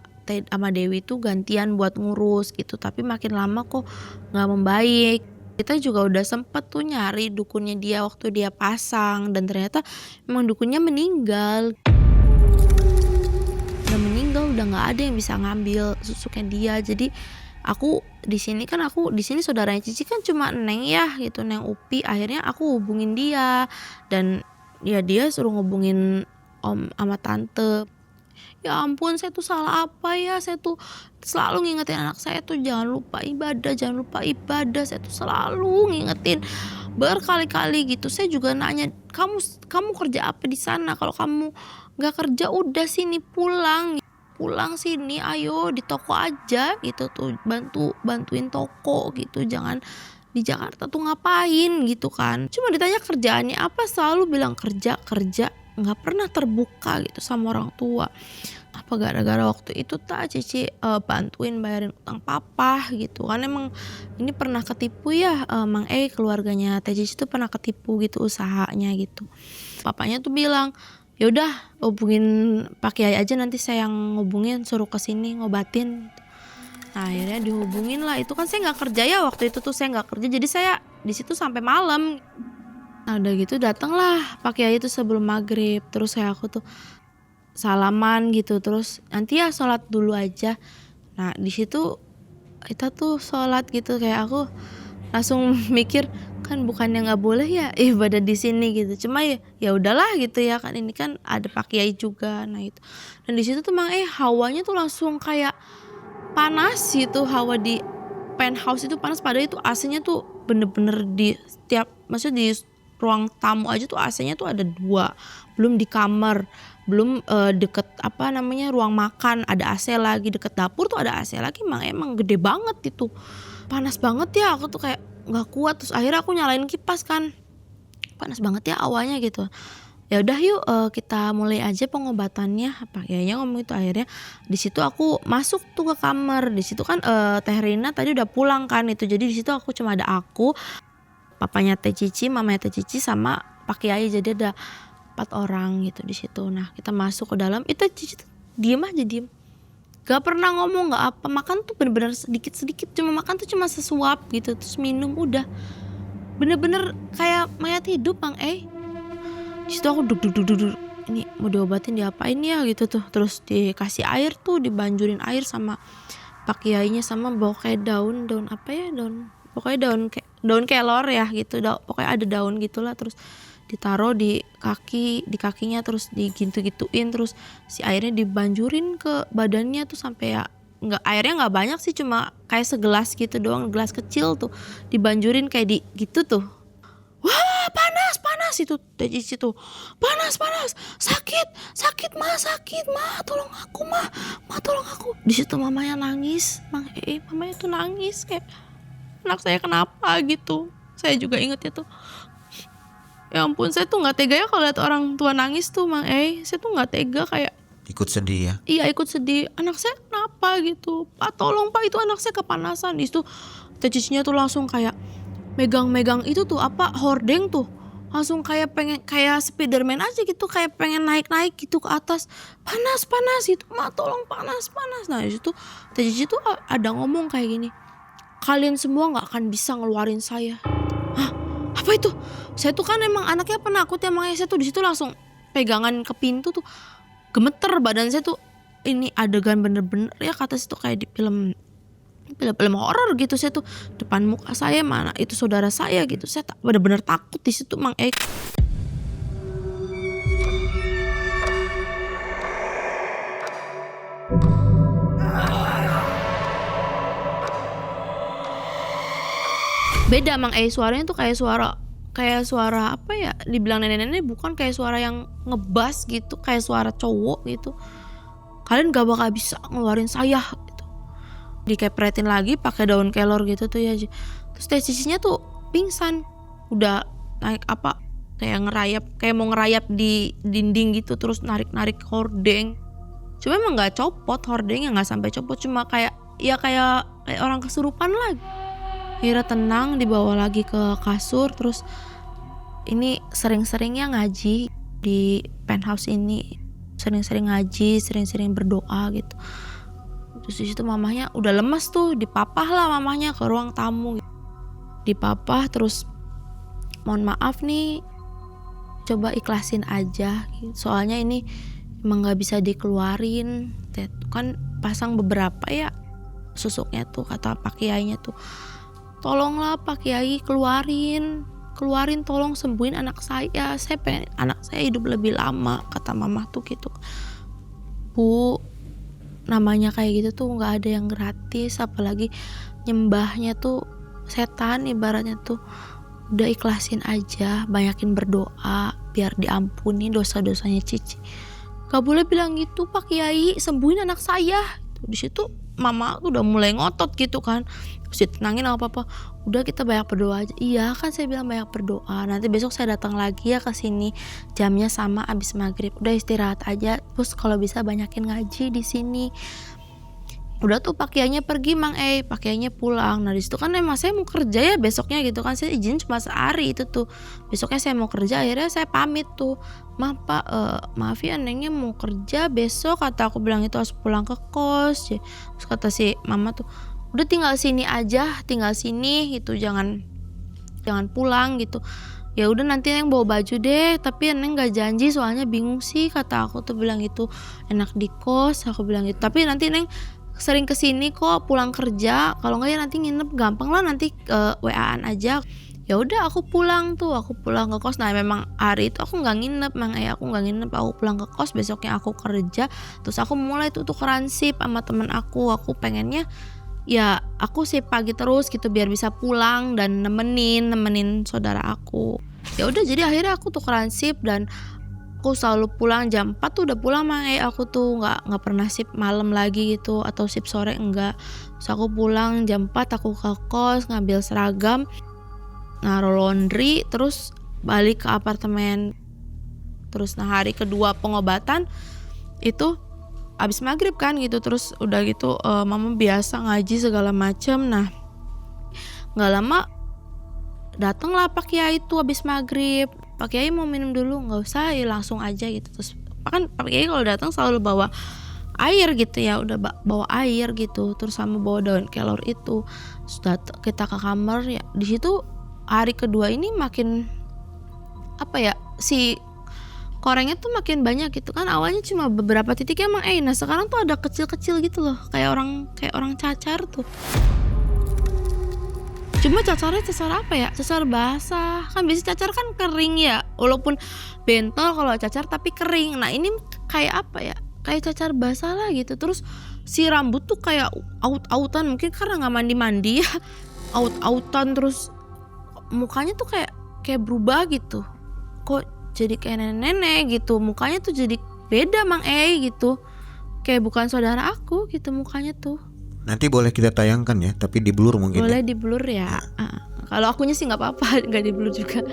Speaker 1: Dewi tuh gantian buat ngurus gitu, tapi makin lama kok nggak membaik. Kita juga udah sempet tuh nyari dukunnya dia waktu dia pasang, dan ternyata emang dukunnya meninggal. Udah meninggal, udah nggak ada yang bisa ngambil susuknya dia. Jadi aku di sini saudaranya Cici kan cuma Neng ya gitu, Neng Upi. Akhirnya aku hubungin dia, dan ya dia suruh ngubungin om sama tante. Ya ampun, saya tuh salah apa ya? Saya tuh selalu ngingetin anak saya tuh jangan lupa ibadah, jangan lupa ibadah. Saya tuh selalu ngingetin berkali-kali gitu. Saya juga nanya, kamu kerja apa di sana? Kalau kamu nggak kerja udah sini pulang sini, ayo di toko aja gitu tuh, bantuin toko gitu. Jangan di Jakarta tuh ngapain gitu kan. Cuma ditanya kerjaannya apa, selalu bilang kerja, nggak pernah terbuka gitu sama orang tua. Apa gara-gara waktu itu Cici bantuin bayarin utang papa gitu kan. Emang ini pernah ketipu ya, Mang keluarganya Teh Cici tuh pernah ketipu gitu usahanya gitu. Papanya tuh bilang, ya udah hubungin Pak Kiai aja, nanti saya yang ngubungin, suruh kesini ngobatin. Nah akhirnya dihubungin lah. Itu kan saya nggak kerja ya waktu itu tuh, saya nggak kerja, jadi saya di situ sampai malam. Nah udah gitu datanglah Pak Kiai itu sebelum maghrib. Terus aku tuh salaman gitu, terus nanti ya sholat dulu aja. Nah di situ kita tuh sholat gitu, kayak aku langsung mikir, kan bukannya nggak boleh ya ibadah di sini gitu. Cuma ya udahlah gitu ya kan, ini kan ada Pak Kiai juga. Nah itu, dan di situ tuh Mang hawanya tuh langsung kayak panas gitu. Hawa di penthouse itu panas, padahal itu AC-nya tuh bener-bener di setiap, maksudnya di ruang tamu aja tuh AC-nya tuh ada 2, belum di kamar, belum deket ruang makan ada AC lagi, deket dapur tuh ada AC lagi. Emang gede banget itu, panas banget ya. Aku tuh kayak nggak kuat. Terus akhirnya aku nyalain kipas kan, panas banget ya awalnya gitu. Ya udah yuk kita mulai aja pengobatannya, apa kayaknya ngomong itu. Akhirnya di situ aku masuk tuh ke kamar. Di situ kan Teh Rina tadi udah pulang kan itu, jadi di situ aku cuma ada aku, papanya Teh Cici, mamanya Teh Cici, sama Pak Kiai. Jadi ada 4 orang gitu di situ. Nah kita masuk ke dalam, itu Cici tuh diem aja, gak pernah ngomong, gak apa. Makan tuh bener-bener sedikit-sedikit, cuma makan tuh cuma sesuap gitu, terus minum udah. Bener-bener kayak mayat hidup Mang Di situ aku duduk, ini mau diobatin diapain ya gitu tuh. Terus dikasih air tuh, dibanjurin air sama Pak Kiainya, sama bawa kayak daun apa ya, pokoknya daun kelor ya gitu, pokoknya ada daun gitulah. Terus ditaruh di kakinya, terus digitu-gituin, terus si airnya dibanjurin ke badannya tuh sampai ya airnya nggak banyak sih, cuma kayak segelas gitu doang, gelas kecil tuh dibanjurin kayak di gitu tuh. Wah panas itu Teh Cici tuh, panas, sakit mah, tolong aku. Di situ mamanya nangis, mamanya tuh nangis kayak, anak saya kenapa gitu. Saya juga ingetnya tuh, ya ampun, saya tuh nggak tega ya kalau lihat orang tua nangis tuh Mang saya tuh nggak tega, kayak
Speaker 2: Ikut sedih ya.
Speaker 1: iya ikut sedih, anak saya kenapa gitu. Pak tolong Pak, itu anak saya kepanasan. Di situ Teh Cicinya tuh langsung kayak megang itu tuh hordeng tuh, langsung kayak pengen, kayak Spiderman aja gitu, kayak pengen naik gitu ke atas. Panas gitu, Mak tolong, panas. Nah di situ Teh Cici tuh ada ngomong kayak gini, kalian semua nggak akan bisa ngeluarin saya. Hah, apa itu? Saya tuh kan emang anaknya penakut ya, makanya saya tuh di situ langsung pegangan ke pintu tuh, gemeter badan saya tuh. Ini adegan bener-bener ya kata situ kayak di film horor gitu. Saya tuh depan muka saya, mana itu saudara saya gitu, saya bener-bener takut di situ Mang Beda Mang suaranya tuh kayak suara apa ya, dibilang nenek-nenek bukan, kayak suara yang ngebas gitu, kayak suara cowok gitu. Kalian gak bakal bisa ngeluarin saya gitu. Dikepretin lagi pakai daun kelor gitu tuh ya. Terus Teh Cicinya tuh pingsan, udah naik kayak mau ngerayap di dinding gitu, terus narik hordeng. Cuma emang nggak copot hordengnya, nggak sampai copot, cuma kayak orang kesurupan lagi. Akhirnya tenang, dibawa lagi ke kasur. Terus ini sering-seringnya ngaji di penthouse ini, sering-sering ngaji, sering-sering berdoa gitu. Terus di situ mamanya udah lemas tuh, dipapah lah mamanya ke ruang tamu. dipapah, terus mohon maaf nih, coba ikhlasin aja gitu. Soalnya ini emang nggak bisa dikeluarin, kan pasang beberapa ya susuknya tuh, kata Pak Kiainya tuh, tolonglah Pak Kiai keluarin tolong sembuhin anak saya pengen anak saya hidup lebih lama, kata mama tuh gitu. Bu, namanya kayak gitu tuh nggak ada yang gratis, apalagi nyembahnya tuh setan ibaratnya tuh. Udah ikhlasin aja, banyakin berdoa biar diampuni dosa-dosanya Cici. Gak boleh bilang gitu Pak Kiai, sembuhin anak saya. Di situ mama tuh udah mulai ngotot gitu kan, terus ditenangin apa udah kita banyak berdoa aja. Iya kan saya bilang banyak berdoa, nanti besok saya datang lagi ya ke sini, jamnya sama abis maghrib, udah istirahat aja, terus kalau bisa banyakin ngaji di sini. Udah tuh Pak Kiainya pergi Pak Kiainya pulang. Nah disitu kan emang saya mau kerja ya besoknya gitu kan, saya izin cuma sehari itu tuh, besoknya saya mau kerja, akhirnya saya pamit tuh, Pak, maaf ya nengnya mau kerja besok, kata aku bilang itu harus pulang ke kos ya. Terus kata si mama tuh, udah tinggal sini gitu, jangan pulang gitu. Ya udah nanti neng bawa baju deh, tapi neng nggak janji soalnya bingung sih, kata aku tuh bilang gitu, enak di kos, aku bilang gitu, tapi nanti neng sering kesini kok pulang kerja, kalau nggak ya nanti nginep, gampang lah nanti WA-an aja. Ya udah aku pulang ke kos. Nah memang hari itu aku nggak nginep aku nggak nginep, aku pulang ke kos, besoknya aku kerja, terus aku mulai tuh tukeran sip sama temen aku pengennya ya aku sip pagi terus gitu biar bisa pulang dan nemenin saudara aku. Ya udah jadi akhirnya aku tukeran sip dan aku selalu pulang jam 4 tuh udah pulang aku tuh nggak pernah sip malam lagi gitu atau sip sore enggak. Terus aku pulang jam 4, aku ke kos ngambil seragam, naruh laundry, terus balik ke apartemen. Terus hari kedua pengobatan itu abis maghrib kan gitu, terus udah gitu mama biasa ngaji segala macam. Nah nggak lama datanglah Pak Kiai itu abis maghrib. Pak Kiai mau minum dulu, nggak usah ya langsung aja gitu. Terus kan Pak Kiai kalau datang selalu bawa air gitu ya, udah bawa air gitu, terus sama bawa daun kelor itu. Sudah kita ke kamar ya, di situ hari kedua ini makin si korengnya tuh makin banyak gitu kan. Awalnya cuma beberapa titik emang nah sekarang tuh ada kecil-kecil gitu loh, kayak orang cacar tuh. Cuma cacar cacar basah kan, biasa cacar kan kering ya, walaupun bentol kalau cacar tapi kering. Nah ini kayak kayak cacar basah lah gitu. Terus si rambut tuh kayak aut-autan, mungkin karena nggak mandi ya, aut-autan. Terus mukanya tuh kayak berubah gitu, kok jadi kayak nenek-nenek gitu, mukanya tuh jadi beda gitu, kayak bukan saudara aku gitu mukanya tuh.
Speaker 2: Nanti boleh kita tayangkan ya, tapi di blur mungkin.
Speaker 1: Boleh
Speaker 2: ya?
Speaker 1: di blur ya. Kalau akunya sih nggak apa-apa, nggak di blur juga.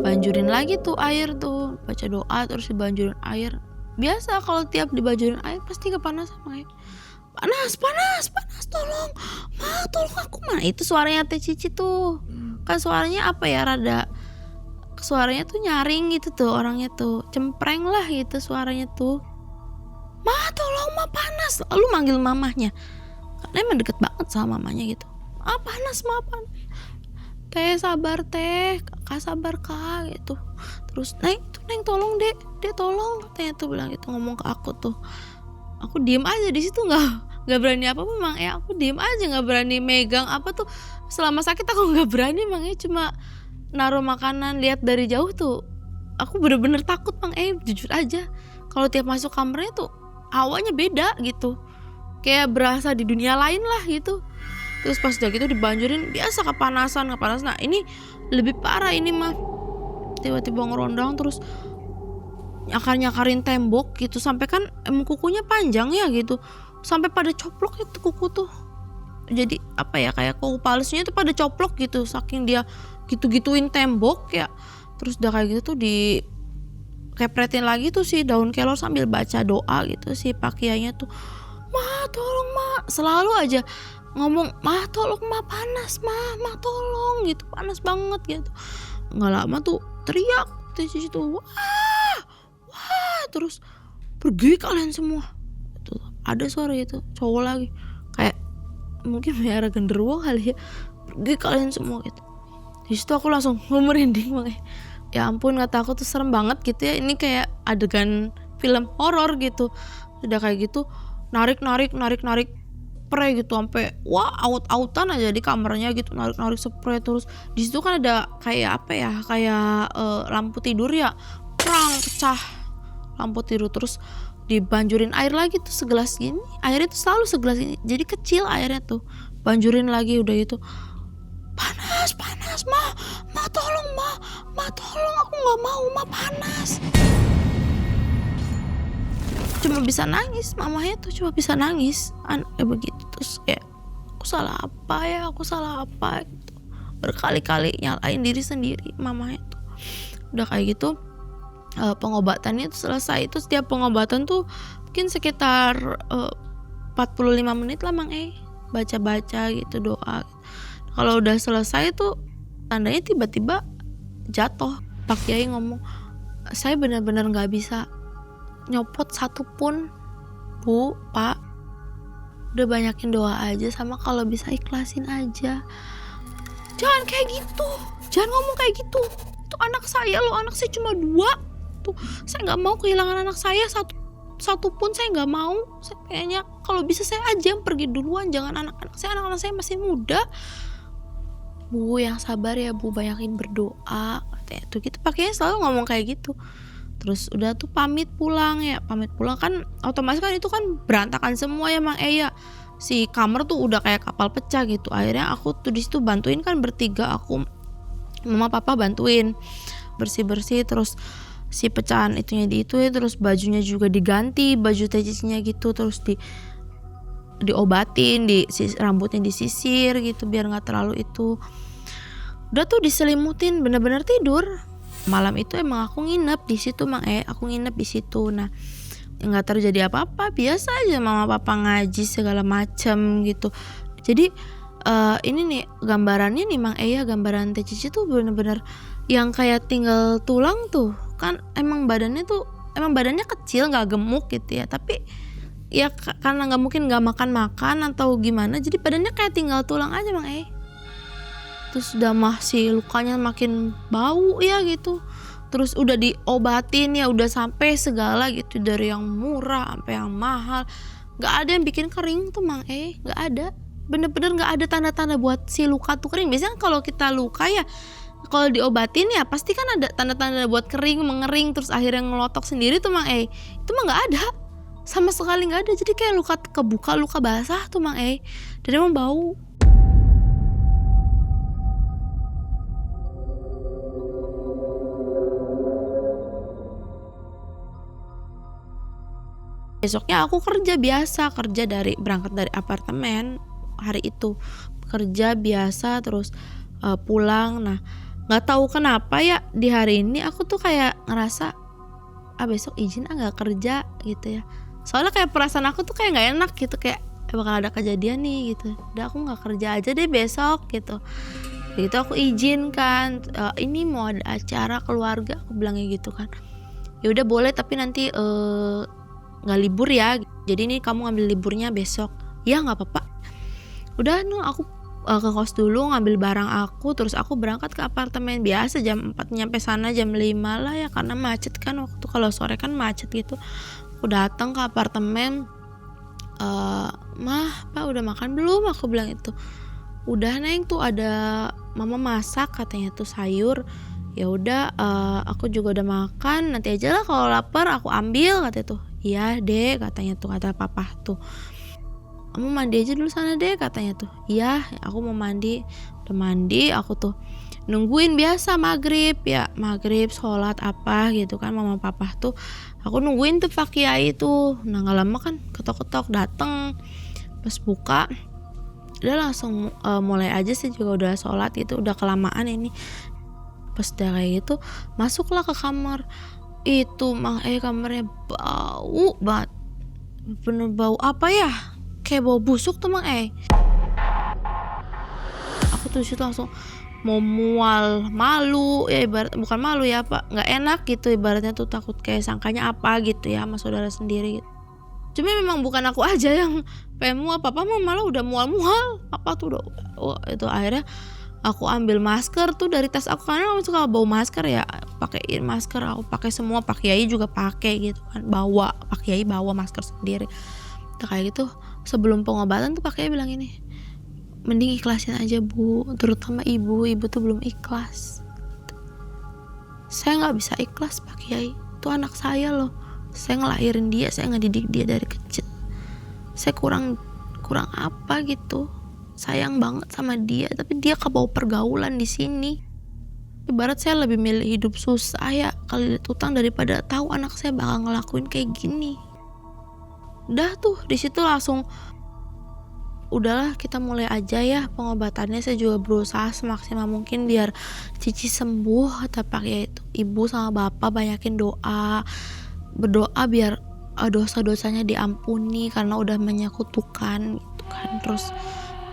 Speaker 1: Banjurin lagi tuh air tuh, baca doa terus dibanjurin air. Biasa kalau tiap dibanjurin air pasti kepanasan panas, tolong aku mah. Itu suaranya Teh Cici tuh, kan suaranya rada suaranya tuh nyaring gitu tuh, orangnya tuh cempreng lah gitu suaranya tuh. Tolong panas, lalu manggil mamahnya. Karena emang deket banget sama mamanya gitu. Panas. Teh sabar teh, kakak sabar kak gitu. Terus neng tolong dek tolong, katanya tuh bilang gitu, ngomong ke aku tuh. Aku diem aja di situ, nggak berani apa aku diem aja, nggak berani megang tuh. Selama sakit aku nggak berani cuma naruh makanan, lihat dari jauh tuh. Aku bener-bener takut jujur aja. Kalau tiap masuk kamarnya tuh hawanya beda gitu, kayak berasa di dunia lain lah gitu. Terus pas udah gitu dibanjurin, biasa kepanasan. Nah ini lebih parah ini mah, tiba-tiba ngerondang terus nyakarin tembok gitu, sampai kan emang kukunya panjang ya gitu, sampai pada coplok itu kuku tuh. Jadi kayak kuku palusnya tuh pada coplok gitu, saking dia gitu-gituin tembok ya. Terus udah kayak gitu tuh kepretin lagi tuh si daun kelor sambil baca doa gitu si Pak Kiainya tuh. Tolong selalu aja ngomong tolong panas tolong gitu, panas banget gitu. Nggak lama tuh teriak di situ, wah terus pergi kalian semua. Tuh ada suara gitu, cowok lagi kayak mungkin merah genderuwo kali ya, pergi kalian semua gitu. Di situ aku langsung merinding banget. Ya ampun, kata aku tuh serem banget gitu ya, ini kayak adegan film horor gitu. Udah kayak gitu narik spray gitu sampai out-outan aja di kamarnya gitu, narik spray. Terus di situ kan ada kayak apa ya, kayak lampu tidur ya, pecah lampu tidur. Terus dibanjurin air lagi tuh segelas gini, airnya tuh selalu segelas ini, jadi kecil airnya tuh, banjurin lagi. Udah gitu panas ma tolong, ma tolong, aku nggak mau, ma panas. Cuma bisa nangis, mamanya tuh cuma bisa nangis kayak begitu. Terus kayak aku salah apa gitu, berkali-kali nyalain diri sendiri mamanya tuh. Udah kayak gitu pengobatannya tuh selesai. Itu setiap pengobatan tuh mungkin sekitar 45 menit lah Mang baca-baca gitu, doa. Kalau udah selesai tuh tandanya tiba-tiba jatuh. Pak Kiai ngomong, saya benar-benar nggak bisa nyopot satupun, Bu, Pak. Udah banyakin doa aja, sama kalau bisa ikhlasin aja. Jangan kayak gitu, jangan ngomong kayak gitu. Itu anak saya loh, anak saya cuma 2. Tuh, saya nggak mau kehilangan anak saya satu pun, saya nggak mau. Saya kayaknya kalau bisa saya aja yang pergi duluan, jangan anak-anak saya masih muda. Bu, yang sabar ya Bu, banyakin berdoa katanya tuh gitu. Pakainya selalu ngomong kayak gitu. Terus udah tuh pamit pulang kan otomatis kan itu kan berantakan semua ya Mang ya. Si kamar tuh udah kayak kapal pecah gitu. Akhirnya aku tuh di situ bantuin kan bertiga, aku mama papa bantuin bersih-bersih. Terus si pecahan itunya diituin, terus bajunya juga diganti, baju TCC-nya gitu, terus diobatin, rambutnya disisir gitu biar nggak terlalu itu. Udah tuh diselimutin, bener-bener tidur. Malam itu emang aku nginep di situ Mang aku nginep di situ. Nah, nggak terjadi apa-apa, biasa aja mama papa ngaji segala macem gitu. Jadi ini nih gambarannya nih Mang gambaran TCC tuh bener-bener yang kayak tinggal tulang tuh. Kan emang badannya kecil, nggak gemuk gitu ya, tapi ya karena nggak mungkin nggak makan atau gimana, jadi badannya kayak tinggal tulang aja Mang Terus udah masih lukanya makin bau ya gitu. Terus udah diobatin ya, udah sampai segala gitu, dari yang murah sampai yang mahal, nggak ada yang bikin kering tuh Mang nggak ada, bener-bener nggak ada tanda-tanda buat si luka tuh kering. Biasanya kalau kita luka ya, kalau diobatin ya pasti kan ada tanda-tanda buat kering, mengering, terus akhirnya ngelotok sendiri tuh Mang itu mah nggak ada, sama sekali nggak ada. Jadi kayak luka kebuka, luka basah tuh Mang dan emang bau. Besoknya aku berangkat dari apartemen hari itu, kerja biasa, terus pulang. Nah, nggak tahu kenapa ya di hari ini aku tuh kayak ngerasa besok izin nggak kerja gitu ya. Soalnya kayak perasaan aku tuh kayak nggak enak gitu, kayak bakal ada kejadian nih gitu. Udah aku nggak kerja aja deh besok gitu. Gitu aku izin kan, ini mau ada acara keluarga, aku bilangnya gitu kan. Ya udah boleh, tapi nanti nggak libur ya, jadi ini kamu ngambil liburnya besok. Ya nggak apa-apa. Udah aku ke kos dulu ngambil barang aku, terus aku berangkat ke apartemen. Biasa jam 4 nyampe sana, jam 5 lah ya, karena macet kan waktu, kalau sore kan macet gitu. Aku datang ke apartemen, Mah, Pak udah makan belum? Aku bilang itu. Udah Neng, tuh ada mama masak katanya tuh sayur. Ya udah, aku juga udah makan, nanti aja lah kalau lapar aku ambil katanya tuh. Iya deh katanya tuh, kata papa tuh. Kamu mandi aja dulu sana deh katanya tuh. Iya, aku mau mandi. Udah mandi, aku tuh nungguin biasa maghrib sholat apa gitu kan, mama papa tuh. Aku nungguin tuh Pak Kiai tuh. Nah gak lama kan ketok-ketok dateng. Pas buka udah langsung mulai aja sih, juga udah sholat gitu, udah kelamaan ini. Pas udah kayak gitu masuklah ke kamar. Itu Mang kamarnya bau banget, bener bau apa ya, kayak bau busuk tuh Mang Aku tuh situ langsung mau mual, malu ya, ibarat bukan malu ya Pak, nggak enak gitu ibaratnya tuh, takut kayak sangkanya apa gitu ya sama saudara sendiri gitu. Cuma memang bukan aku aja yang pengen mual, papa mah malah udah mual-mual. Papa tuh udah itu akhirnya aku ambil masker tuh dari tas aku karena aku suka bawa masker ya, pakein masker, aku pakai semua, Pak Kiai juga pakai gitu kan, bawa Pak Kiai bawa masker sendiri. Nah, kayak gitu sebelum pengobatan tuh Pak Kiai bilang ini, mending ikhlasin aja Bu, terutama ibu tuh belum ikhlas. Saya nggak bisa ikhlas Pak Kiai, itu anak saya loh. Saya ngelahirin dia, saya ngedidik dia dari kecil. Saya kurang apa gitu. Sayang banget sama dia, tapi dia kebawa pergaulan di sini. Ibarat saya lebih milih hidup susah ya kali lihat utang daripada tahu anak saya bakal ngelakuin kayak gini. Udah tuh di situ langsung udahlah kita mulai aja ya pengobatannya. Saya juga berusaha semaksimal mungkin biar Cici sembuh, tapi ya itu ibu sama bapak banyakin berdoa biar dosa-dosanya diampuni karena udah menyekutukan gitu kan. Terus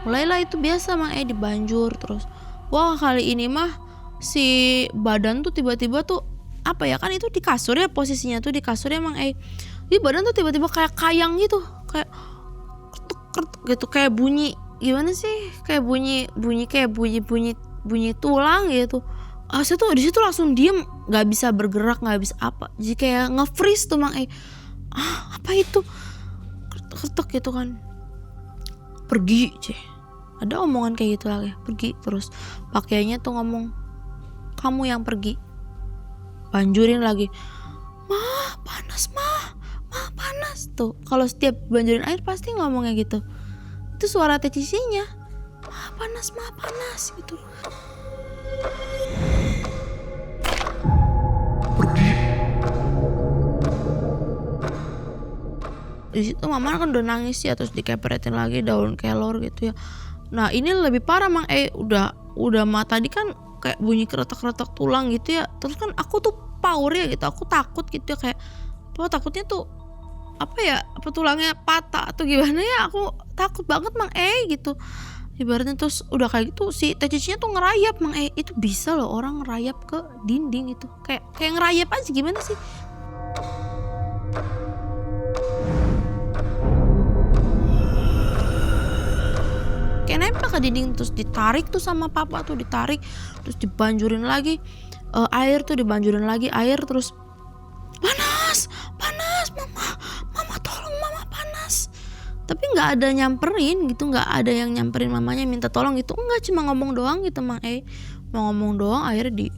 Speaker 1: mulailah itu biasa Mang dibanjur terus. Wah kali ini mah si badan tuh tiba-tiba tuh apa ya, kan itu di kasur ya, posisinya tuh di kasur ya Mang Ini badan tuh tiba-tiba kayak kayang gitu, kayak kertuk gitu, kayak bunyi gimana sih, kayak bunyi tulang gitu. Saya tuh di situ langsung diem, nggak bisa bergerak, nggak bisa apa, jadi kayak nge-freeze tuh Mang apa itu kertuk gitu kan. Pergi ada omongan kayak gitu lagi, pergi. Terus pakaiannya tuh ngomong, kamu yang pergi. Banjurin lagi, mah panas tuh. Kalau setiap banjurin air pasti ngomongnya gitu. Itu suara TCC-nya, mah panas gitu. Di situ mama kan udah nangis ya, terus dikepretin lagi daun kelor gitu ya. Nah ini lebih parah Mang udah mata tadi kan kayak bunyi keretak-keretak tulang gitu ya. Terus kan aku tuh power ya gitu, aku takut gitu ya, kayak takutnya tuh apa ya, apa tulangnya patah atau gimana ya, aku takut banget Mang gitu. Ibaratnya terus udah kayak gitu si TCC-nya tuh ngerayap Mang itu bisa loh orang ngerayap ke dinding itu, kayak ngerayap aja gimana sih. Kayak nempel ke dinding, terus ditarik tuh sama papa tuh, ditarik terus dibanjurin lagi air tuh, dibanjurin lagi air, terus panas mama tolong mama panas. Tapi nggak ada nyamperin gitu, nggak ada yang nyamperin mamanya minta tolong gitu, enggak, cuma ngomong doang gitu Mang mau ngomong doang. Akhirnya di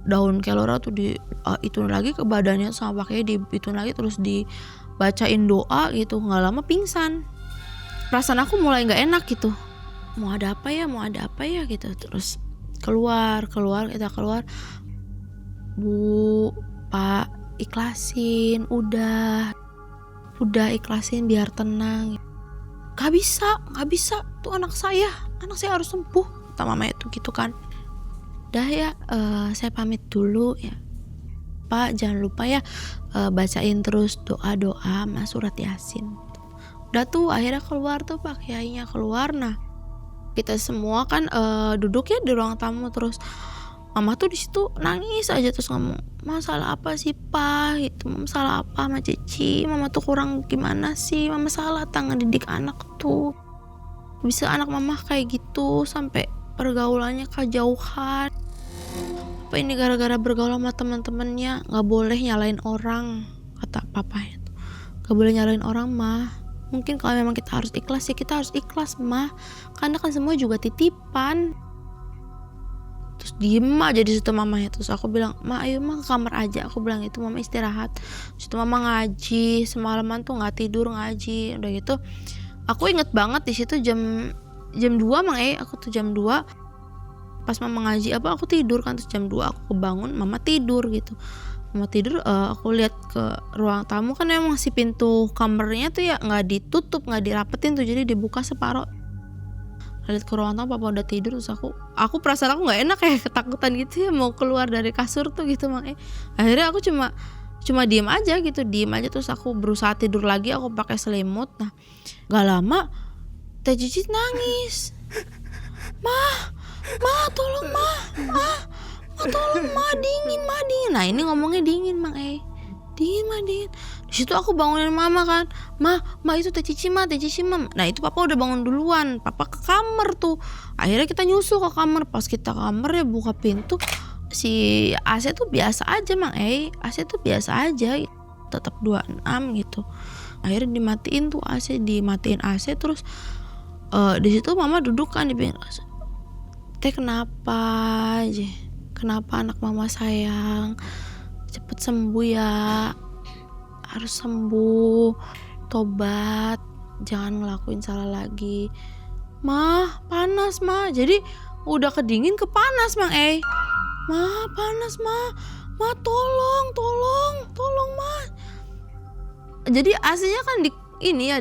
Speaker 1: daun kelora tuh di itu lagi ke badannya sama pakai di itu lagi, terus dibacain doa gitu. Nggak lama pingsan. Perasaan aku mulai nggak enak gitu, mau ada apa ya gitu. Terus keluar kita keluar, Bu Pak ikhlasin, udah ikhlasin biar tenang. Gak bisa tuh anak saya harus sembuh, kata mama itu gitu kan. Udah ya saya pamit dulu ya Pak, jangan lupa ya bacain terus doa sama surat Yasin. Udah tuh akhirnya keluar tuh Pak Kiainya keluar. Nah kita semua kan duduk ya di ruang tamu, terus mama tuh di situ nangis aja, terus ngomong, masalah apa sih Pak gitu, mama salah apa sama Cici, mama tuh kurang gimana sih, mama salah tangan didik anak tuh, bisa anak mama kayak gitu sampai pergaulannya kejauhan. Apa ini gara-gara bergaul sama teman-temannya, nggak boleh nyalain orang, kata papanya tuh, nggak boleh nyalain orang mah. Mungkin kalau memang kita harus ikhlas ya kita harus ikhlas mah, karena kan semua juga titipan. Terus diem aja di situ mamanya. Terus aku bilang, Ma ayo ke kamar aja, aku bilang itu, mama istirahat. Terus itu mama ngaji semalaman tuh, nggak tidur ngaji. Udah gitu aku inget banget di situ jam 2 Mang aku tuh jam 2 pas mama ngaji aku tidur kan. Terus jam 2 aku kebangun, mama tidur gitu. Mama tidur, aku lihat ke ruang tamu kan emang si pintu kamarnya tuh ya nggak ditutup, nggak dirapetin tuh, jadi dibuka separuh. Lihat ke ruang tamu papa udah tidur. Terus aku perasaan aku nggak enak, kayak ketakutan gitu ya mau keluar dari kasur tuh gitu Mang. Akhirnya aku cuma diem aja. Terus aku berusaha tidur lagi, aku pakai selimut. Nah nggak lama Teh Cici nangis, Ma tolong Ma tolong Ma dingin. Nah ini ngomongnya dingin Mang Dingin. Di situ aku bangunin mama kan. Ma itu teh Cici mah. Nah itu papa udah bangun duluan. Papa ke kamar tuh. Akhirnya kita nyusul ke kamar. Pas kita ke kamar ya buka pintu, si AC tuh biasa aja Mang AC tuh biasa aja, tetap 26 gitu. Akhirnya dimatiin AC terus di situ mama duduk kan di pinggir AC. Teh kenapa aja? Kenapa anak mama sayang? Cepet sembuh ya, harus sembuh, tobat, jangan ngelakuin salah lagi. Mah panas mah, jadi udah kedingin ke panas Mang Mah panas mah tolong mah. Jadi AC-nya kan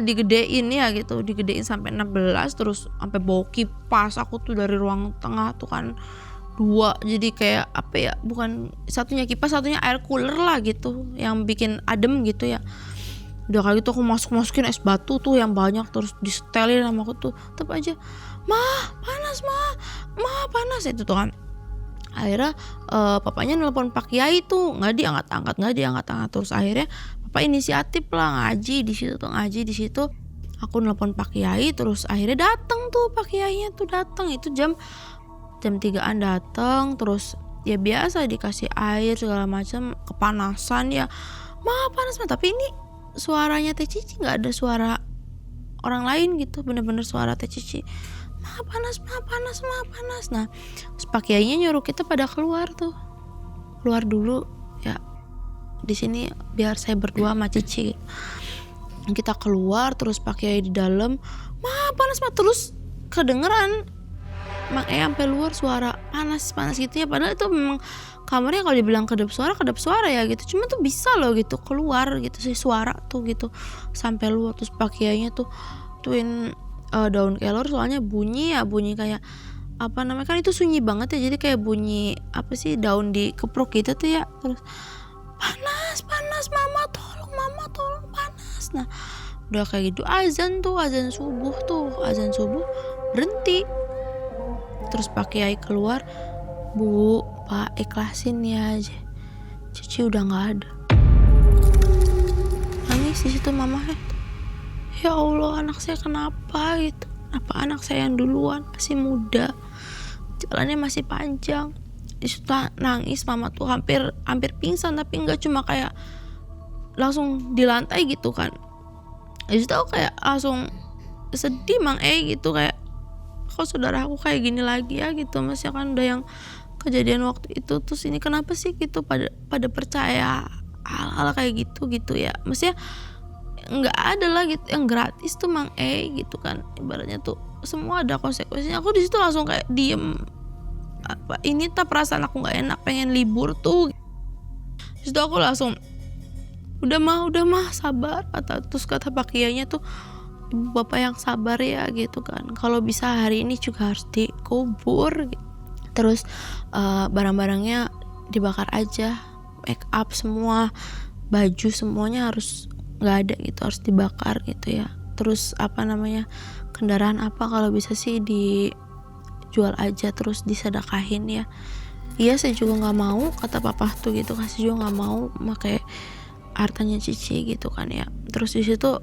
Speaker 1: digedein sampai 16, terus sampai bawa kipas. Aku tuh dari ruang tengah tuh kan 2, jadi kayak apa ya, bukan satunya kipas satunya air cooler lah gitu yang bikin adem gitu ya. Udah kayak gitu aku masukin es batu tuh yang banyak, terus disetelin sama aku tuh. Tetep aja mah panas itu tuh kan. Akhirnya papanya nelpon Pak Kiai tuh nggak diangkat. Terus akhirnya papa inisiatif lah ngaji di situ. Aku nelpon Pak Kiai, terus akhirnya datang tuh Pak Kiainya tuh datang. Itu jam 3-an datang, terus ya biasa dikasih air segala macam, kepanasan ya. Mah panas mah, tapi ini suaranya Teh Cici nggak ada suara orang lain gitu, bener-bener suara Teh Cici. Mah panas. Nah, Pak Kiainya nyuruh kita pada keluar dulu ya, di sini biar saya berdua sama Cici. Kita keluar, terus Pak Kiai di dalam. Mah panas mah, terus kedengeran Mang sampai luar suara panas gitu ya. Padahal itu memang kamarnya kalau dibilang kedap suara ya gitu. Cuma tuh bisa loh gitu keluar gitu sih suara tuh gitu sampai luar. Terus Pak Kiainya tuh tuin daun kelor, soalnya bunyi kayak apa namanya, kan itu sunyi banget ya, jadi kayak bunyi apa sih, daun dikeprok gitu tuh ya. Terus panas mama tolong panas. Nah udah kayak gitu azan subuh berhenti. Terus Pak Kiai keluar, Bu, Pak ikhlasin ya aja, Cici udah nggak ada. Nangis di situ mama. Ya Allah, anak saya kenapa gitu? Apa anak saya yang duluan, masih muda, jalannya masih panjang. Di situ nangis mama tuh hampir pingsan, tapi nggak cuma kayak langsung di lantai gitu kan. Di situ aku kayak langsung sedih Mang gitu, kayak kok saudara aku kayak gini lagi ya gitu, Mas ya kan udah yang kejadian waktu itu, terus ini kenapa sih gitu pada percaya hal-hal kayak gitu ya, maksudnya nggak ada lah gitu yang gratis tuh Mang gitu kan, ibaratnya tuh semua ada konsekuensinya. Aku di situ langsung kayak diem, apa ini perasaan aku nggak enak, pengen libur tuh. Di situ aku langsung udah mah sabar, terus kata Pak Kiainya tuh, Ibu Bapak yang sabar ya gitu kan, kalau bisa hari ini juga harus dikubur gitu. Terus barang-barangnya dibakar aja, make up semua, baju semuanya harus nggak ada gitu, harus dibakar gitu ya. Terus apa namanya, kendaraan apa kalau bisa sih dijual aja, terus disedekahin ya. Iya saya juga nggak mau, kata papa tuh gitu, kasih juga nggak mau pakai hartanya Cici gitu kan ya. Terus di situ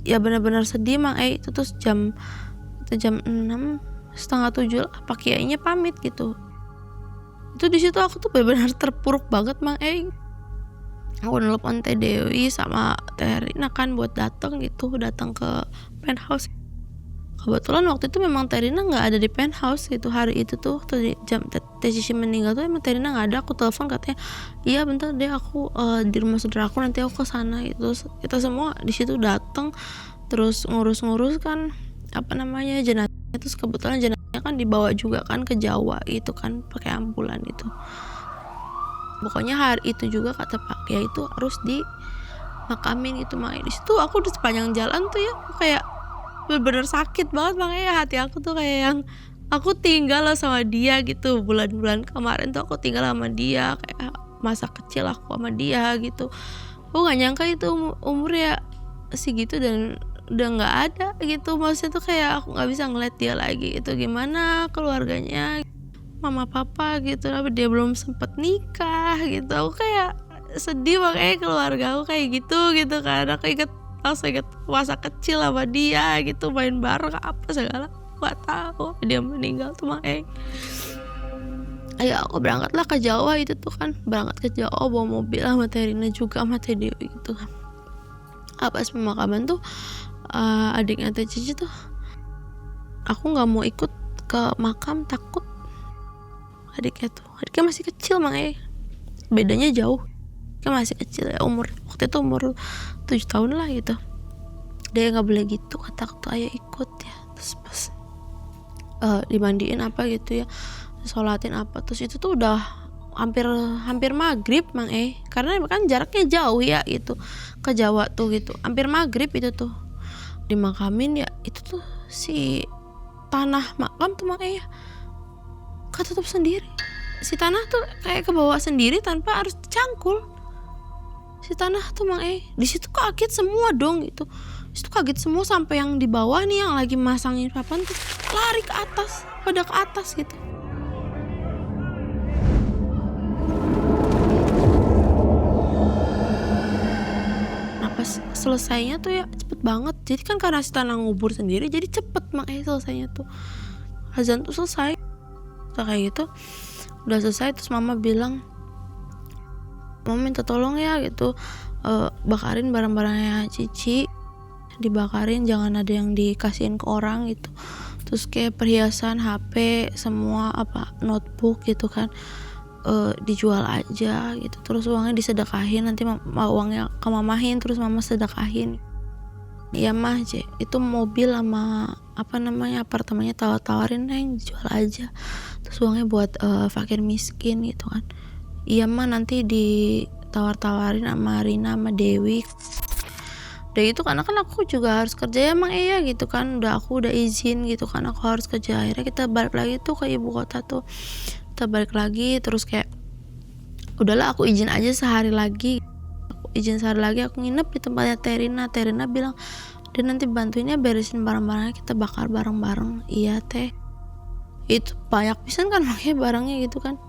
Speaker 1: ya benar-benar sedih Mang itu. Terus jam 6 setengah 7 lah Pak Kiainya pamit gitu. Itu di situ aku tuh benar-benar terpuruk banget Mang Aku nelpon Teh Dewi sama Teh Rina kan buat datang ke penthouse. Kebetulan waktu itu memang Teh Rina nggak ada di penthouse gitu hari itu tuh jam Teh Cici meninggal tuh emang Teh Rina nggak ada. Aku telepon katanya, iya bentar deh aku di rumah saudara aku, nanti aku ke sana gitu. Terus kita semua di situ datang, terus ngurus kan apa namanya jenazahnya. Terus kebetulan jenazahnya kan dibawa juga kan ke Jawa gitu kan pakai ambulan gitu. Pokoknya hari itu juga kata Pak Kiai itu harus dimakamin gitu Mang. Di situ aku di sepanjang jalan tuh ya kayak bener-bener sakit banget makanya hati aku tuh kayak yang aku tinggal lah sama dia gitu. Bulan-bulan kemarin tuh aku tinggal sama dia, kayak masa kecil aku sama dia gitu. Aku gak nyangka itu umurnya segitu dan udah gak ada gitu. Maksudnya tuh kayak aku gak bisa ngeliat dia lagi gitu. Gimana keluarganya, mama papa gitu, tapi dia belum sempet nikah gitu. Aku kayak sedih makanya keluarga aku kayak gitu kan. Aku langsung inget masa kecil sama dia gitu, main bareng apa segala, gak tahu dia meninggal tuh makanya. Ya aku berangkatlah ke Jawa itu tuh kan, berangkat ke Jawa bawa mobil sama Terina juga sama Teh Dewi gitu kan. Pas pemakaman tuh adiknya Teh Cici tuh, aku nggak mau ikut ke makam, takut adiknya masih kecil makanya, bedanya jauh, kan masih kecil ya, waktu itu umur 7 tahun lah gitu. Dia nggak boleh gitu, kata tuh ayah ikut ya. Terus pas dimandiin apa gitu ya, sholatin apa, terus itu tuh udah hampir maghrib karena kan jaraknya jauh ya itu ke Jawa tuh gitu, hampir maghrib itu tuh dimakamin ya. Itu tuh si tanah makam tuh makanya ketutup sendiri, si tanah tuh kayak kebawa sendiri tanpa harus dicangkul. Si tanah tuh di situ kaget semua dong gitu. Itu kaget semua sampai yang di bawah nih yang lagi masangin papan tuh lari ke atas, pada ke atas gitu. Nah pas selesainya tuh ya cepet banget. Jadi kan karena si tanah ngubur sendiri jadi cepet selesainya tuh. Azan tuh selesai. Kayak gitu udah selesai, terus mama bilang, mama minta tolong ya gitu, bakarin barang-barangnya Cici, dibakarin, jangan ada yang dikasihin ke orang gitu. Terus kayak perhiasan, HP, semua notebook gitu kan, dijual aja gitu. Terus uangnya disedekahin, nanti uangnya ke mamahin, terus mama sedekahin. Iya mah itu mobil sama apartemennya tawar-tawarin, Neng, dijual aja, terus uangnya buat fakir miskin gitu kan. Iya mah nanti ditawar-tawarin sama Rina sama Dewi. Udah itu karena kan aku juga harus kerja ya gitu kan, aku udah izin gitu kan, aku harus kerja. Akhirnya kita balik lagi tuh ke ibu kota tuh, kita balik lagi. Terus kayak udahlah aku izin aja sehari lagi, aku nginep di tempatnya Terina bilang dia nanti bantuinnya beresin barang-barangnya, kita bakar bareng-bareng. Iya Teh, itu banyak pisan kan makanya barangnya gitu kan,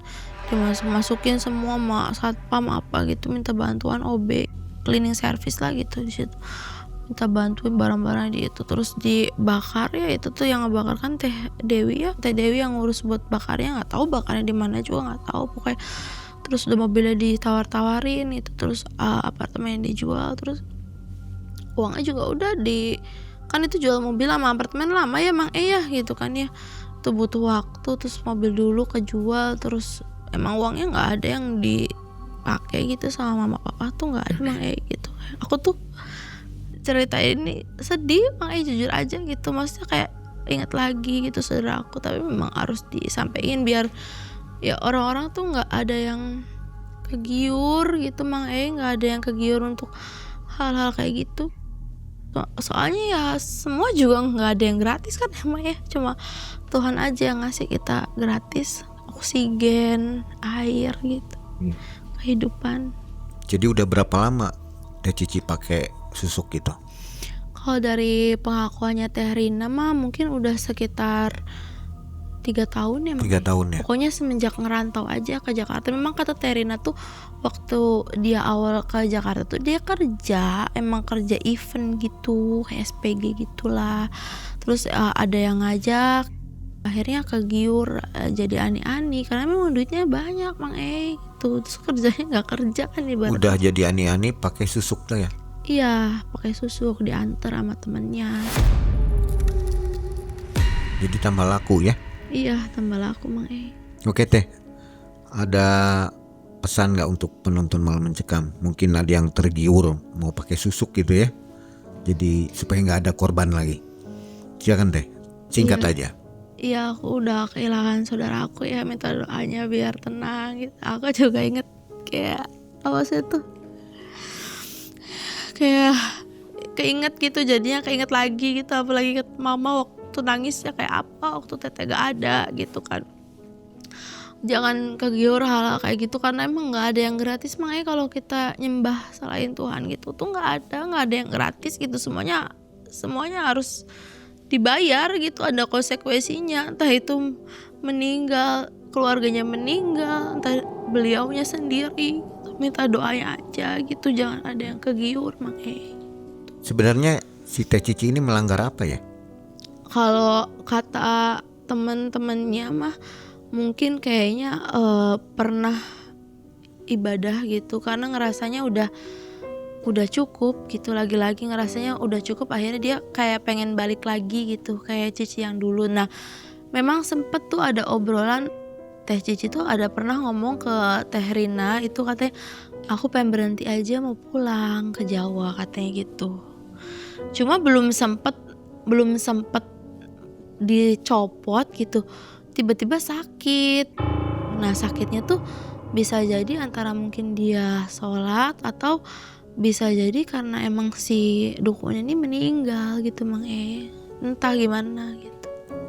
Speaker 1: dimasukin semua satpam apa gitu, minta bantuan OB cleaning service lah gitu di situ, minta bantuin barang-barang di itu, terus dibakar ya. Itu tuh yang ngebakar kan Teh Dewi yang ngurus buat bakarnya, nggak tahu bakarnya di mana juga nggak tahu pokoknya. Terus udah mobilnya ditawar-tawarin itu, terus apartemen yang dijual, terus uangnya juga udah kan itu jual mobil sama apartemen lama ya gitu kan ya, itu butuh waktu. Terus mobil dulu kejual, terus emang uangnya nggak ada yang dipakai gitu sama mama papa tuh, nggak ada gitu. Aku tuh cerita ini sedih jujur aja gitu, maksudnya kayak ingat lagi gitu saudara aku, tapi memang harus disampaikan biar ya orang-orang tuh nggak ada yang kegiur gitu nggak ada yang kegiur untuk hal-hal kayak gitu. Soalnya ya semua juga nggak ada yang gratis kan cuma Tuhan aja yang ngasih kita gratis oksigen, air gitu, kehidupan.
Speaker 2: Jadi udah berapa lama Teh Cici pakai susuk gitu?
Speaker 1: Kalau dari pengakuannya Teh Rina mah mungkin udah sekitar 3 tahun ya.
Speaker 2: 3 tahun ya.
Speaker 1: Pokoknya semenjak ngerantau aja ke Jakarta. Memang kata Terina tuh waktu dia awal ke Jakarta tuh dia emang kerja event gitu, kayak SPG gitulah. Terus ada yang ngajak, akhirnya kegiur jadi ani-ani karena memang duitnya banyak gitu. Terus kerjanya nggak kerja kan ibarat.
Speaker 2: Udah jadi ani-ani pakai susuk tuh ya?
Speaker 1: Iya, pakai susuk, diantar sama temennya.
Speaker 2: Jadi tambah laku ya?
Speaker 1: Iya, tambah laku
Speaker 2: Oke Teh, ada pesan nggak untuk penonton Malam Mencekam? Mungkin ada yang tergiur mau pakai susuk gitu ya, jadi supaya nggak ada korban lagi. Silakan Teh, singkat aja.
Speaker 1: Iya, aku udah kehilangan saudara aku ya, minta doanya biar tenang gitu. Aku juga inget kayak apa sih tuh, kayak keinget gitu, jadinya keinget lagi gitu, apalagi inget mama waktu nangisnya kayak apa waktu Teteh gak ada gitu kan. Jangan kegiur hal kayak gitu karena emang nggak ada yang gratis. Makanya kalau kita nyembah selain Tuhan gitu tuh nggak ada yang gratis gitu, semuanya harus dibayar gitu, ada konsekuensinya, entah itu meninggal, keluarganya meninggal, entah beliaunya sendiri gitu. minta doanya aja gitu, jangan ada yang kegiur Mang E.
Speaker 2: Sebenarnya si Teh Cici ini melanggar apa ya?
Speaker 1: Kalau kata teman-temannya mah mungkin kayaknya pernah ibadah gitu, karena ngerasanya udah cukup gitu, lagi-lagi ngerasanya udah cukup, akhirnya dia kayak pengen balik lagi gitu kayak Cici yang dulu. Nah memang sempet tuh ada obrolan, Teh Cici tuh ada pernah ngomong ke Teh Rina itu, katanya aku pengen berhenti aja mau pulang ke Jawa katanya gitu. Cuma belum sempet dicopot gitu, tiba-tiba sakit. Nah sakitnya tuh bisa jadi antara mungkin dia sholat atau bisa jadi karena emang si dukunnya ini meninggal gitu Mang E, entah gimana gitu.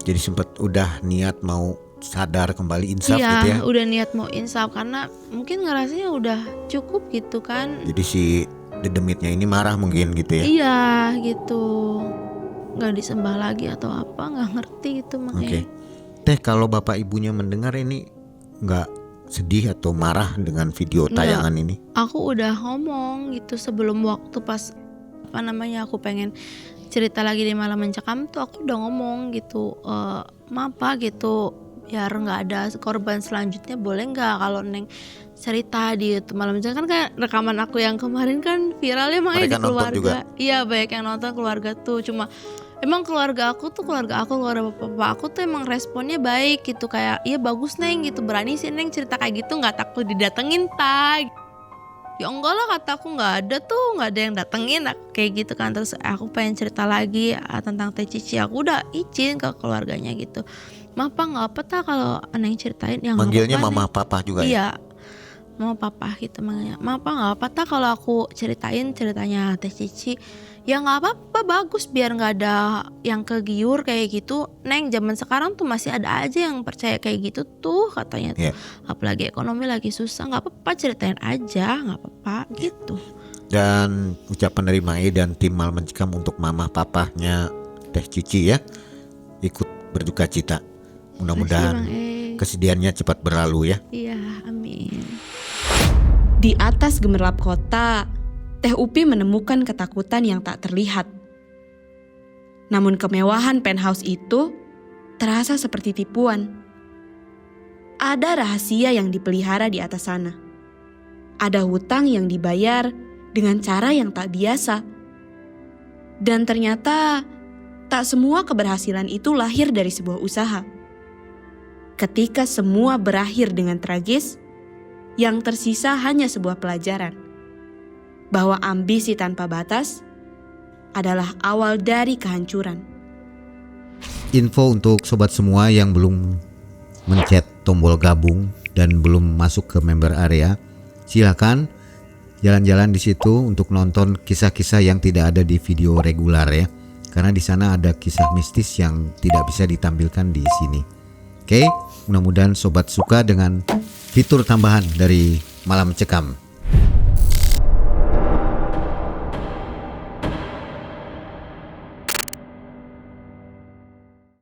Speaker 2: Jadi sempat udah niat mau sadar kembali, insaf
Speaker 1: Iya,
Speaker 2: gitu ya.
Speaker 1: udah niat mau insaf karena mungkin ngerasanya udah cukup gitu kan.
Speaker 2: Jadi si dedemitnya ini marah mungkin gitu ya.
Speaker 1: Iya gitu, nggak disembah lagi atau apa, nggak ngerti gitu Mang
Speaker 2: Oke.
Speaker 1: E.
Speaker 2: Teh, kalau bapak ibunya mendengar ini nggak sedih atau marah dengan video tayangan ini?
Speaker 1: Aku udah ngomong gitu sebelum waktu pas aku pengen cerita lagi di Malam Mencekam tuh, aku udah ngomong gitu, maaf Pak gitu, biar nggak ada korban selanjutnya, boleh nggak kalau Neng cerita di YouTube Malam Mencekam. Kan kayak rekaman aku yang kemarin kan viralnya Mang E di
Speaker 2: Mereka nonton
Speaker 1: keluarga
Speaker 2: juga?
Speaker 1: Iya banyak yang nonton keluarga tuh. Cuma emang keluarga keluarga bapak aku tuh emang responnya baik gitu, kayak iya bagus Neng gitu, berani sih Neng cerita kayak gitu, nggak takut didatengin tak. Ya enggak lah kata aku, nggak ada yang datengin kayak gitu kan. Terus aku pengen cerita lagi tentang Teh Cici, aku udah izin ke keluarganya gitu, maaf Pak nggak apa tak kalau Neng ceritain. Yang
Speaker 2: Manggilnya mama papa juga ya?
Speaker 1: Iya mau papa gitu manggilnya, maaf Pak nggak apa tak kalau aku ceritain ceritanya Teh Cici. Ya nggak apa-apa, bagus, biar nggak ada yang kegiur kayak gitu Neng. Zaman sekarang tuh masih ada aja yang percaya kayak gitu tuh katanya tuh.
Speaker 2: Yeah.
Speaker 1: Apalagi ekonomi lagi susah, nggak apa-apa ceritain aja, nggak apa-apa gitu.
Speaker 2: Dan ucapan dari Mae dan tim Malam Mencekam untuk mama papahnya Teh Cici ya, ikut berduka cita. Mudah-mudahan
Speaker 1: Makasih, Bang E.
Speaker 2: kesedihannya cepat berlalu ya.
Speaker 1: Iya, amin.
Speaker 5: Di atas gemerlap kota, Teh Upi menemukan ketakutan yang tak terlihat. Namun kemewahan penthouse itu terasa seperti tipuan. Ada rahasia yang dipelihara di atas sana. Ada hutang yang dibayar dengan cara yang tak biasa. Dan ternyata tak semua keberhasilan itu lahir dari sebuah usaha. Ketika semua berakhir dengan tragis, yang tersisa hanya sebuah pelajaran. Bahwa ambisi tanpa batas adalah awal dari kehancuran.
Speaker 2: Info untuk sobat semua yang belum mencet tombol gabung dan belum masuk ke member area, silakan jalan-jalan di situ untuk nonton kisah-kisah yang tidak ada di video regular ya. Karena di sana ada kisah mistis yang tidak bisa ditampilkan di sini. Oke, mudah-mudahan sobat suka dengan fitur tambahan dari Malam Cekam.